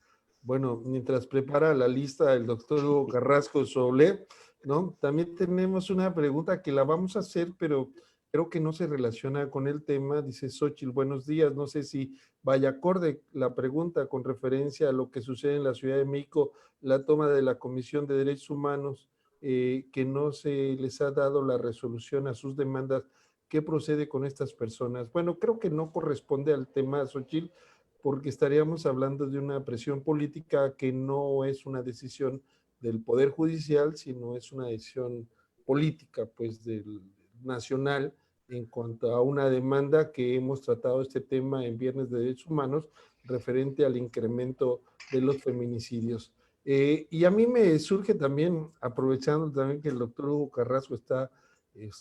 Bueno, mientras prepara la lista el doctor Hugo Carrasco Soble, ¿no? También tenemos una pregunta que la vamos a hacer, pero creo que no se relaciona con el tema. Dice Xochitl, buenos días. No sé si vaya acorde la pregunta con referencia a lo que sucede en la Ciudad de México, la toma de la Comisión de Derechos Humanos, que no se les ha dado la resolución a sus demandas. ¿Qué procede con estas personas? Bueno, creo que no corresponde al tema, Xochitl, porque estaríamos hablando de una presión política que no es una decisión del Poder Judicial, sino es una decisión política, pues, del nacional, en cuanto a una demanda que hemos tratado este tema en Viernes de Derechos Humanos, referente al incremento de los feminicidios. Y a mí me surge también, aprovechando también que el doctor Hugo Carrasco está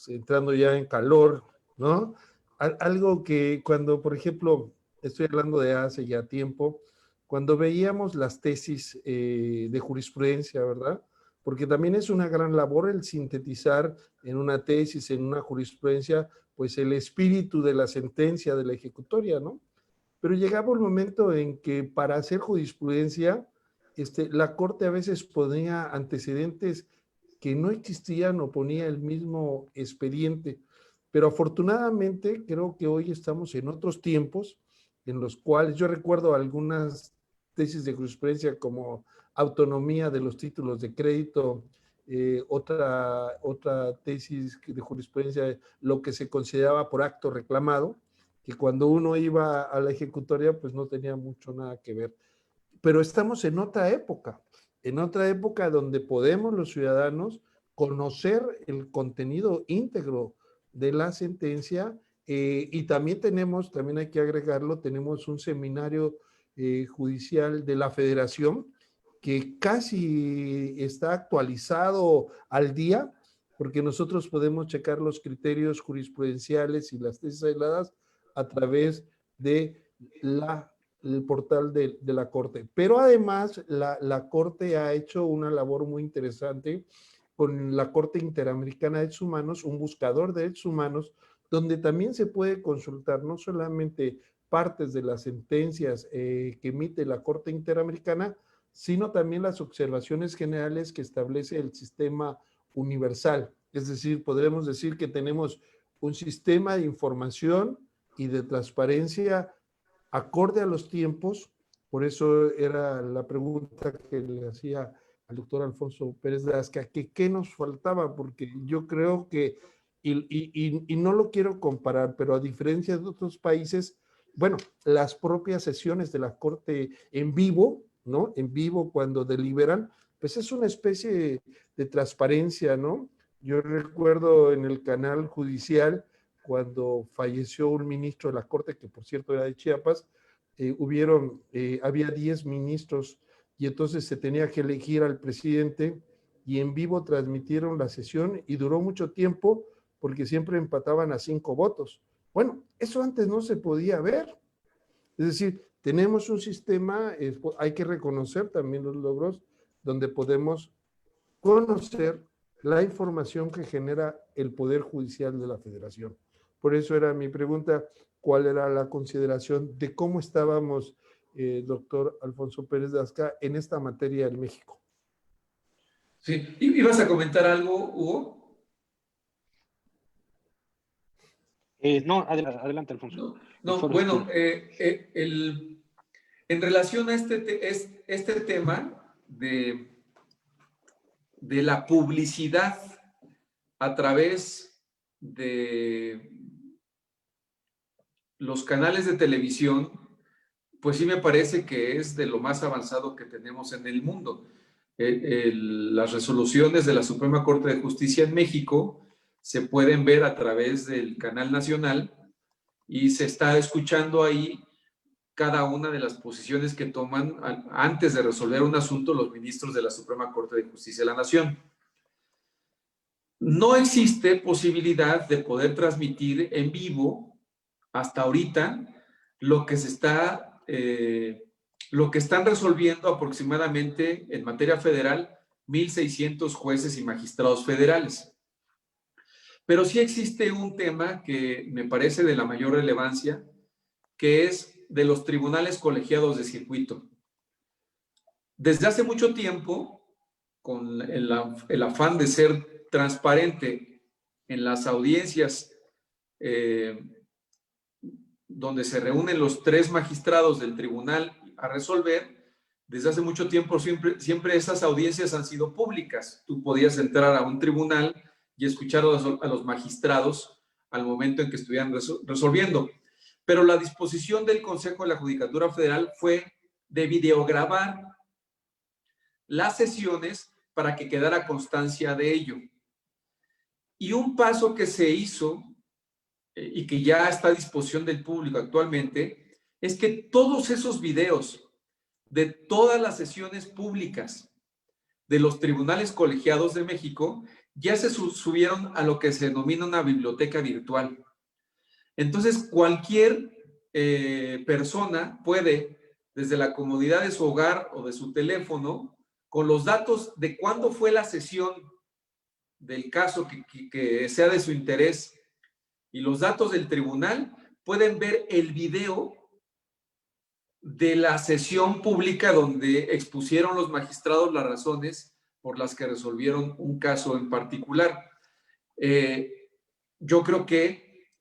entrando ya en calor, ¿no? Algo que cuando, por ejemplo, estoy hablando de hace ya tiempo, cuando veíamos las tesis de jurisprudencia, ¿verdad? Porque también es una gran labor el sintetizar en una tesis, en una jurisprudencia, pues el espíritu de la sentencia de la ejecutoria, ¿no? Pero llegaba un momento en que para hacer jurisprudencia, la Corte a veces ponía antecedentes que no existían o ponía el mismo expediente. Pero afortunadamente creo que hoy estamos en otros tiempos en los cuales yo recuerdo algunas tesis de jurisprudencia como autonomía de los títulos de crédito, otra tesis de jurisprudencia, lo que se consideraba por acto reclamado, que cuando uno iba a la ejecutoria pues no tenía mucho nada que ver. pero estamos en otra época donde podemos los ciudadanos conocer el contenido íntegro de la sentencia, y también también hay que agregarlo, tenemos un seminario judicial de la Federación que casi está actualizado al día, porque nosotros podemos checar los criterios jurisprudenciales y las tesis aisladas a través de el portal de la Corte. Pero además la Corte ha hecho una labor muy interesante con la Corte Interamericana de Derechos Humanos, un buscador de derechos humanos, donde también se puede consultar no solamente partes de las sentencias que emite la Corte Interamericana, sino también las observaciones generales que establece el sistema universal. Es decir, podremos decir que tenemos un sistema de información y de transparencia acorde a los tiempos. Por eso era la pregunta que le hacía al doctor Alfonso Pérez de Asca, que qué nos faltaba, porque yo creo que, y no lo quiero comparar, pero a diferencia de otros países, bueno, las propias sesiones de la Corte en vivo, ¿no? En vivo cuando deliberan, pues es una especie de transparencia, ¿no? Yo recuerdo en el canal judicial, cuando falleció un ministro de la Corte, que por cierto era de Chiapas, había 10 ministros y entonces se tenía que elegir al presidente y en vivo transmitieron la sesión y duró mucho tiempo porque siempre empataban a 5 votos. Bueno, eso antes no se podía ver. Es decir, tenemos un sistema, hay que reconocer también los logros, donde podemos conocer la información que genera el Poder Judicial de la Federación. Por eso era mi pregunta, ¿cuál era la consideración de cómo estábamos, doctor Alfonso Pérez de Asca, en esta materia en México? Sí, ¿ibas a comentar algo, Hugo? No, adelante, Alfonso. Bueno, en relación a este tema de la publicidad a través de los canales de televisión, pues sí me parece que es de lo más avanzado que tenemos en el mundo. Las resoluciones de la Suprema Corte de Justicia en México se pueden ver a través del canal nacional y se está escuchando ahí cada una de las posiciones que toman antes de resolver un asunto los ministros de la Suprema Corte de Justicia de la Nación. No existe posibilidad de poder transmitir en vivo hasta ahorita lo que están resolviendo aproximadamente en materia federal 1,600 jueces y magistrados federales. Pero sí existe un tema que me parece de la mayor relevancia, que es de los tribunales colegiados de circuito. Desde hace mucho tiempo, con el afán de ser transparente en las audiencias donde se reúnen los 3 magistrados del tribunal a resolver, desde hace mucho tiempo siempre esas audiencias han sido públicas. Tú podías entrar a un tribunal y escuchar a los magistrados al momento en que estuvieran resolviendo. Pero la disposición del Consejo de la Judicatura Federal fue de videograbar las sesiones para que quedara constancia de ello. Y un paso que se hizo y que ya está a disposición del público actualmente es que todos esos videos de todas las sesiones públicas de los tribunales colegiados de México ya se subieron a lo que se denomina una biblioteca virtual. Entonces, cualquier persona puede, desde la comodidad de su hogar o de su teléfono, con los datos de cuándo fue la sesión del caso que sea de su interés y los datos del tribunal, pueden ver el video de la sesión pública donde expusieron los magistrados las razones por las que resolvieron un caso en particular. Yo creo que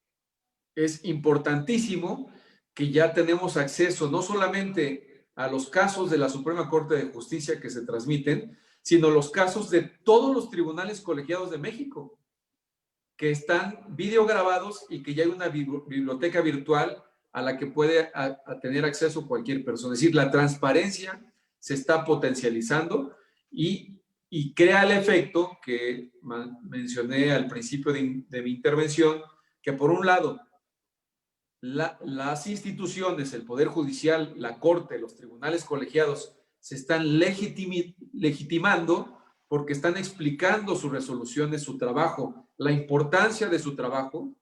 es importantísimo que ya tenemos acceso no solamente a los casos de la Suprema Corte de Justicia que se transmiten, sino los casos de todos los tribunales colegiados de México, que están videograbados y que ya hay una biblioteca virtual a la que puede tener acceso cualquier persona. Es decir, la transparencia se está potencializando y crea el efecto que mencioné al principio de mi intervención, que por un lado, las instituciones, el Poder Judicial, la Corte, los tribunales colegiados, se están legitimando porque están explicando sus resoluciones, su trabajo, la importancia de su trabajo,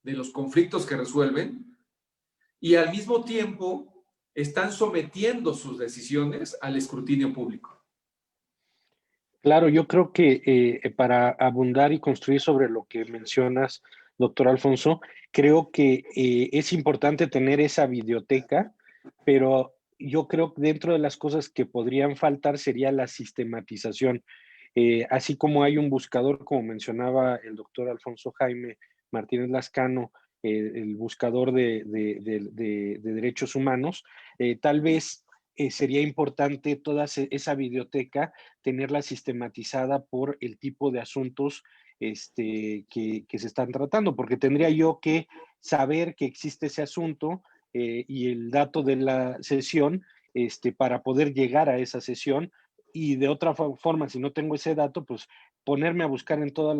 de los conflictos que resuelven, y al mismo tiempo están sometiendo sus decisiones al escrutinio público. Claro, yo creo que para abundar y construir sobre lo que mencionas, doctor Alfonso, creo que es importante tener esa videoteca, pero yo creo que dentro de las cosas que podrían faltar sería la sistematización. Así como hay un buscador, como mencionaba el doctor Alfonso Jaime Martínez Lascano, el buscador de derechos humanos, tal vez sería importante toda esa biblioteca tenerla sistematizada por el tipo de asuntos que se están tratando, porque tendría yo que saber que existe ese asunto y el dato de la sesión para poder llegar a esa sesión, y de otra forma, si no tengo ese dato, pues ponerme a buscar en todos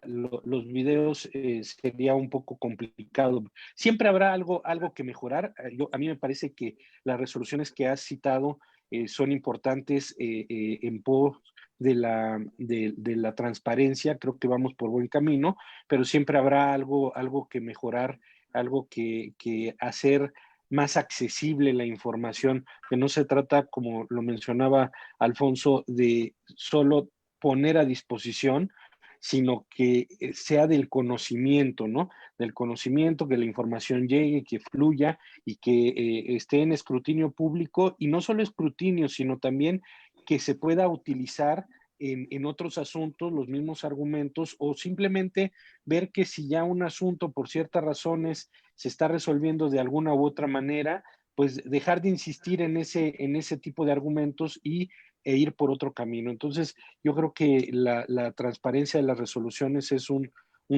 los videos sería un poco complicado. Siempre habrá algo que mejorar. A mí me parece que las resoluciones que has citado son importantes en pos de la transparencia. Creo que vamos por buen camino, pero siempre habrá algo que mejorar, algo que hacer más accesible la información, que no se trata, como lo mencionaba Alfonso, de solo poner a disposición, sino que sea del conocimiento, ¿no? Del conocimiento, que la información llegue, que fluya y que esté en escrutinio público, y no solo escrutinio, sino también que se pueda utilizar en otros asuntos los mismos argumentos, o simplemente ver que si ya un asunto por ciertas razones se está resolviendo de alguna u otra manera, pues dejar de insistir en ese tipo de argumentos e ir por otro camino. Entonces, yo creo que la transparencia de las resoluciones es un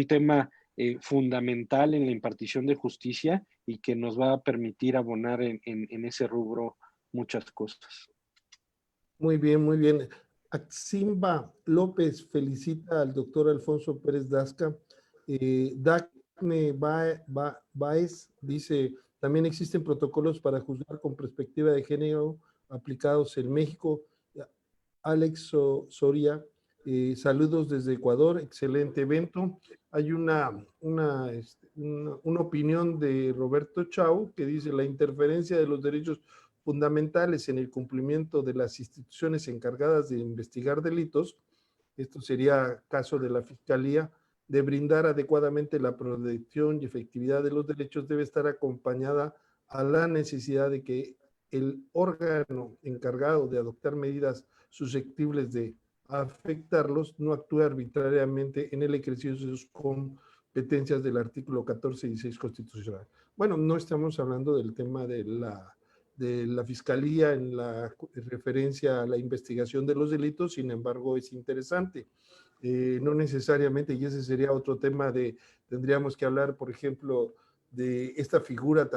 tema fundamental en la impartición de justicia y que nos va a permitir abonar en ese rubro muchas cosas. Muy bien, muy bien. Aximba López felicita al doctor Alfonso Pérez Dasca. Dacne Baez dice, también existen protocolos para juzgar con perspectiva de género aplicados en México. Alex Soria, saludos desde Ecuador, excelente evento. Hay una opinión de Roberto Chau que dice, la interferencia de los derechos fundamentales en el cumplimiento de las instituciones encargadas de investigar delitos, esto sería caso de la Fiscalía, de brindar adecuadamente la protección y efectividad de los derechos, debe estar acompañada a la necesidad de que el órgano encargado de adoptar medidas susceptibles de afectarlos no actúe arbitrariamente en el ejercicio de sus competencias del artículo 14 y 16 constitucional. Bueno, no estamos hablando del tema de la Fiscalía en la referencia a la investigación de los delitos, sin embargo es interesante. No necesariamente, y ese sería otro tema tendríamos que hablar, por ejemplo, de esta figura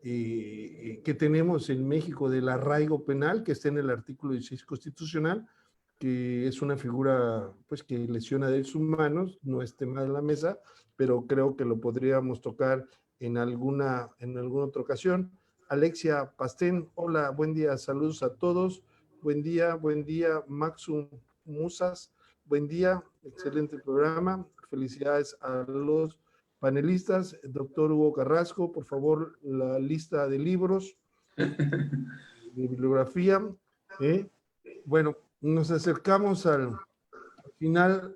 que tenemos en México del arraigo penal, que está en el artículo 16 constitucional, que es una figura pues que lesiona derechos humanos, no es tema de la mesa, pero creo que lo podríamos tocar en alguna otra ocasión. Alexia Pastén, hola, buen día, saludos a todos, buen día, Maxum Musas, buen día, excelente programa, felicidades a los panelistas. Doctor Hugo Carrasco, por favor, la lista de libros, de bibliografía. Bueno, nos acercamos al final.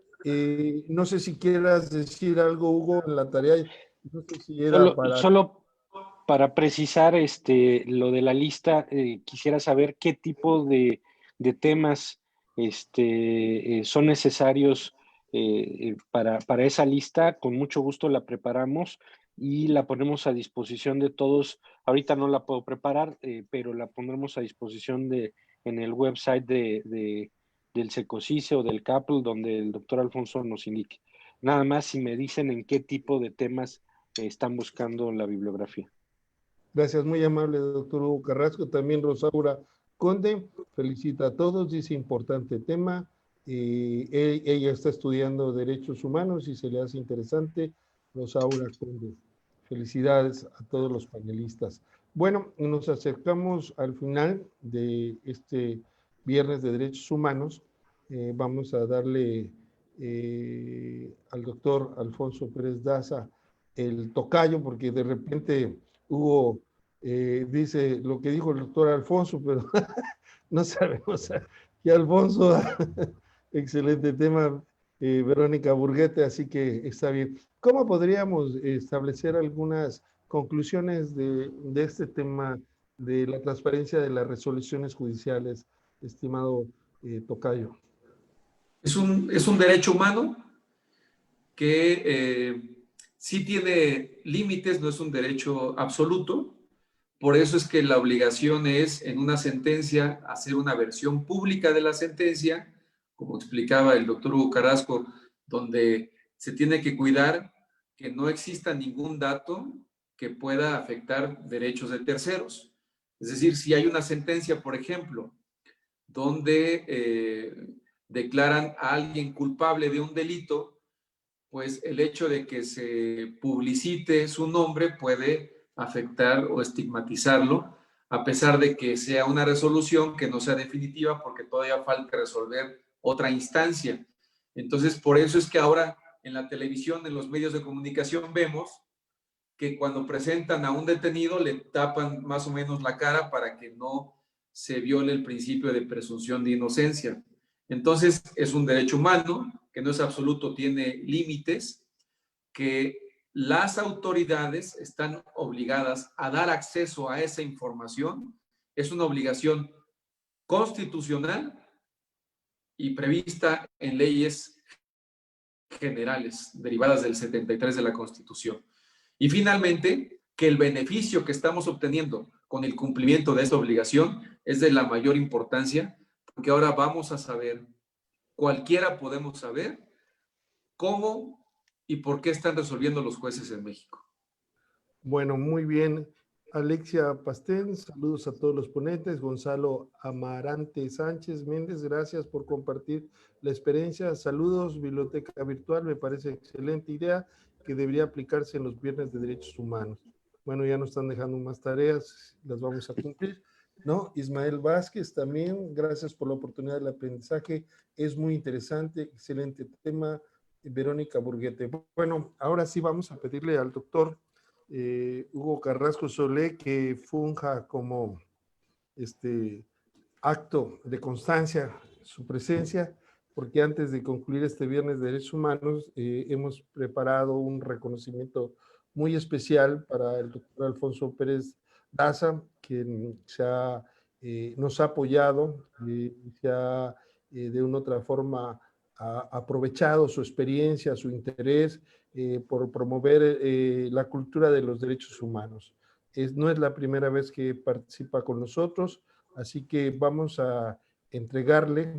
No sé si quieras decir algo, Hugo, en la tarea. No sé si era solo para precisar lo de la lista, quisiera saber qué tipo de temas son necesarios para esa lista. Con mucho gusto la preparamos y la ponemos a disposición de todos. Ahorita no la puedo preparar, pero la pondremos a disposición en el website del SECOSICE o del CAPL, donde el doctor Alfonso nos indique. Nada más si me dicen en qué tipo de temas están buscando la bibliografía. Gracias, muy amable, doctor Hugo Carrasco. También Rosaura Conde felicita a todos, dice importante tema. Ella está estudiando Derechos Humanos y se le hace interesante. Rosaura Conde. Felicidades a todos los panelistas. Bueno, nos acercamos al final de este Viernes de Derechos Humanos. Vamos a darle al doctor Alfonso Pérez Daza el tocayo, porque de repente hubo, dice lo que dijo el doctor Alfonso, pero no sabemos. Y Alfonso, excelente tema, Verónica Burguete, así que está bien. ¿Cómo podríamos establecer algunas conclusiones de este tema de la transparencia de las resoluciones judiciales, estimado tocayo? Es un derecho humano que sí tiene límites, no es un derecho absoluto. Por eso es que la obligación es, en una sentencia, hacer una versión pública de la sentencia, como explicaba el doctor Hugo Carrasco, donde se tiene que cuidar que no exista ningún dato que pueda afectar derechos de terceros. Es decir, si hay una sentencia, por ejemplo, donde declaran a alguien culpable de un delito, pues el hecho de que se publicite su nombre puede afectar o estigmatizarlo, a pesar de que sea una resolución que no sea definitiva, porque todavía falta resolver otra instancia. Entonces, por eso es que ahora en la televisión, en los medios de comunicación, vemos que cuando presentan a un detenido le tapan más o menos la cara para que no se viole el principio de presunción de inocencia. Entonces, es un derecho humano que no es absoluto, tiene límites, que las autoridades están obligadas a dar acceso a esa información. Es una obligación constitucional y prevista en leyes generales derivadas del 73 de la Constitución. Y finalmente, que el beneficio que estamos obteniendo con el cumplimiento de esta obligación es de la mayor importancia, porque ahora vamos a saber, cualquiera podemos saber, cómo y por qué están resolviendo los jueces en México. Bueno, muy bien. Alexia Pastén, saludos a todos los ponentes. Gonzalo Amarante Sánchez Méndez, gracias por compartir la experiencia. Saludos, Biblioteca Virtual, me parece excelente idea que debería aplicarse en los viernes de derechos humanos. Bueno, ya nos están dejando más tareas, las vamos a cumplir, ¿no? Ismael Vázquez también, gracias por la oportunidad del aprendizaje, es muy interesante, excelente tema. Verónica Burguete. Bueno, ahora sí vamos a pedirle al doctor Hugo Carrasco Solé que funja como acto de constancia su presencia, porque antes de concluir este Viernes de Derechos Humanos hemos preparado un reconocimiento muy especial para el doctor Alfonso Pérez Daza, quien nos ha apoyado y se ha de una u otra forma aprovechado su experiencia, su interés por promover la cultura de los derechos humanos. No es la primera vez que participa con nosotros, así que vamos a entregarle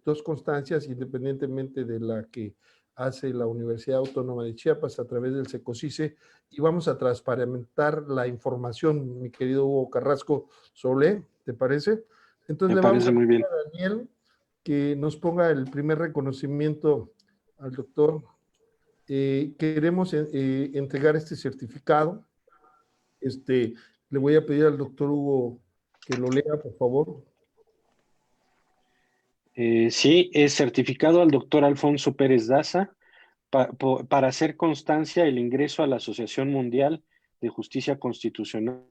dos constancias, independientemente de la que hace la Universidad Autónoma de Chiapas a través del SECOCICE, y vamos a transparentar la información, mi querido Hugo Carrasco Solé, ¿te parece? Entonces Me le vamos parece a muy pedir bien. a Daniel que nos ponga el primer reconocimiento al doctor. Queremos entregar este certificado. Le voy a pedir al doctor Hugo que lo lea, por favor. Sí, es certificado al doctor Alfonso Pérez Daza para hacer constancia el ingreso a la Asociación Mundial de Justicia Constitucional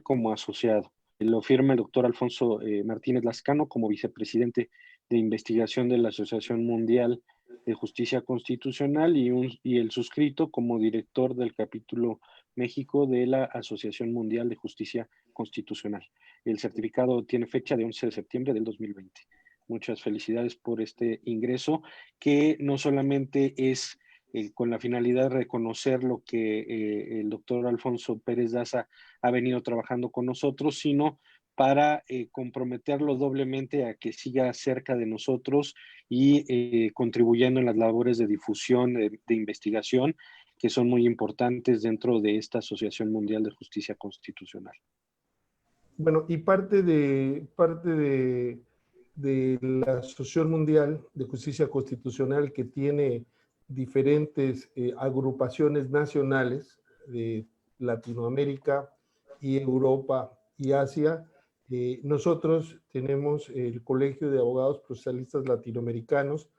como asociado. Lo firma el doctor Alfonso Martínez Lascano como vicepresidente de investigación de la Asociación Mundial de Justicia Constitucional y el suscrito como director del capítulo México de la Asociación Mundial de Justicia Constitucional. El certificado tiene fecha de 11 de septiembre del 2020. Muchas felicidades por este ingreso, que no solamente es con la finalidad de reconocer lo que el doctor Alfonso Pérez Daza ha venido trabajando con nosotros, sino para comprometerlo doblemente a que siga cerca de nosotros y contribuyendo en las labores de difusión, de investigación, que son muy importantes dentro de esta Asociación Mundial de Justicia Constitucional. Bueno, y de la Asociación Mundial de Justicia Constitucional, que tiene diferentes agrupaciones nacionales de Latinoamérica y Europa y Asia. Nosotros tenemos el Colegio de Abogados Procesalistas Latinoamericanos,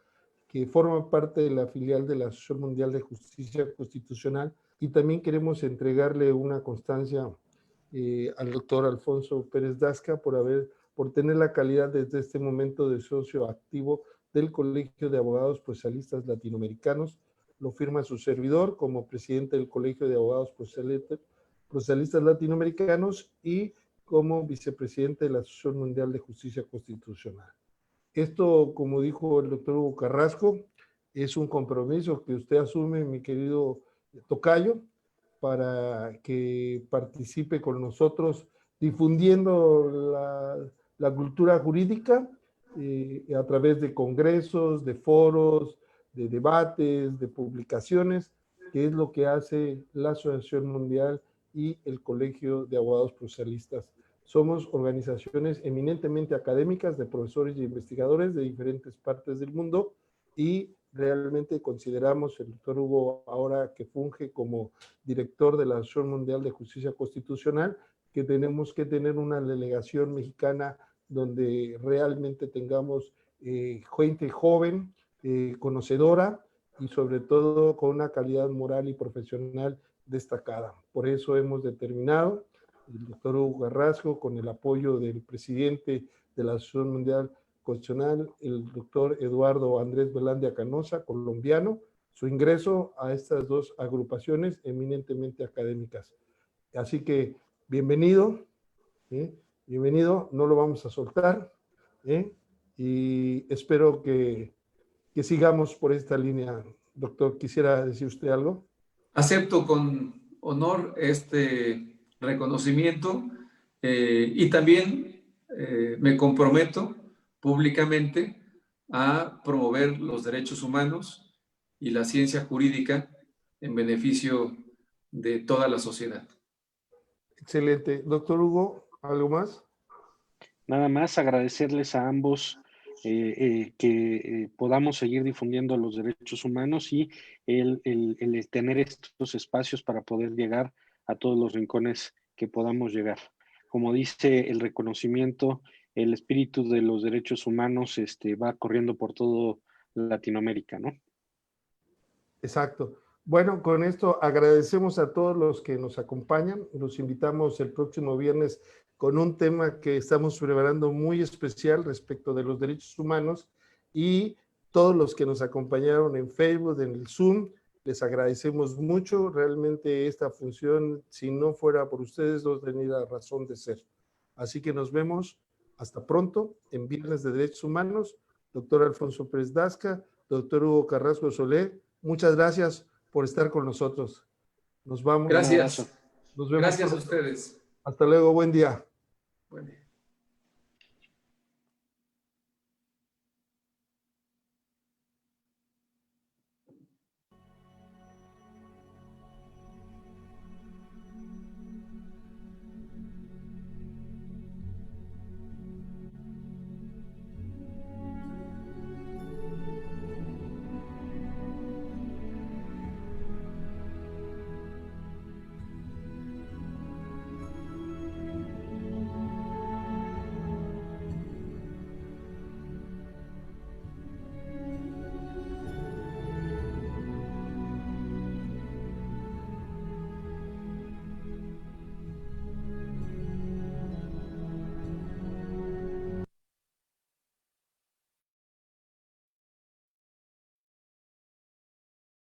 que forma parte de la filial de la Asociación Mundial de Justicia Constitucional, y también queremos entregarle una constancia al doctor Alfonso Pérez Dasca por tener la calidad desde este momento de socio activo del Colegio de Abogados Procesalistas Latinoamericanos. Lo firma su servidor como presidente del Colegio de Abogados Procesalistas Latinoamericanos y como vicepresidente de la Asociación Mundial de Justicia Constitucional. Esto, como dijo el doctor Hugo Carrasco, es un compromiso que usted asume, mi querido tocayo, para que participe con nosotros difundiendo la cultura jurídica a través de congresos, de foros, de debates, de publicaciones, que es lo que hace la Asociación Mundial y el Colegio de Abogados Procesalistas. Somos organizaciones eminentemente académicas de profesores y investigadores de diferentes partes del mundo, y realmente consideramos, el doctor Hugo, ahora que funge como director de la Asociación Mundial de Justicia Constitucional, que tenemos que tener una delegación mexicana donde realmente tengamos gente joven, conocedora y sobre todo con una calidad moral y profesional destacada. Por eso hemos determinado, el doctor Hugo Carrasco, con el apoyo del presidente de la Asociación Mundial Constitucional, el doctor Eduardo Andrés Velandia Canosa, colombiano, su ingreso a estas dos agrupaciones eminentemente académicas. Así que bienvenido, bienvenido, no lo vamos a soltar, y espero que sigamos por esta línea. Doctor, ¿quisiera decir usted algo? Acepto con honor este reconocimiento y también me comprometo públicamente a promover los derechos humanos y la ciencia jurídica en beneficio de toda la sociedad. Excelente. Doctor Hugo, ¿algo más? Nada más agradecerles a ambos que podamos seguir difundiendo los derechos humanos y el tener estos espacios para poder llegar a todos los rincones que podamos llegar. Como dice el reconocimiento, el espíritu de los derechos humanos va corriendo por todo Latinoamérica, ¿no? Exacto. Bueno, con esto agradecemos a todos los que nos acompañan. Los invitamos el próximo viernes con un tema que estamos preparando muy especial respecto de los derechos humanos, y todos los que nos acompañaron en Facebook, en el Zoom, les agradecemos mucho. Realmente esta función, si no fuera por ustedes, no tendría razón de ser. Así que nos vemos hasta pronto en Viernes de Derechos Humanos. Doctor Alfonso Pérez Dasca, doctor Hugo Carrasco Solé, muchas gracias por estar con nosotros. Nos vamos. Gracias. Nos vemos. Gracias a ustedes. Hasta luego, buen día. Buen día.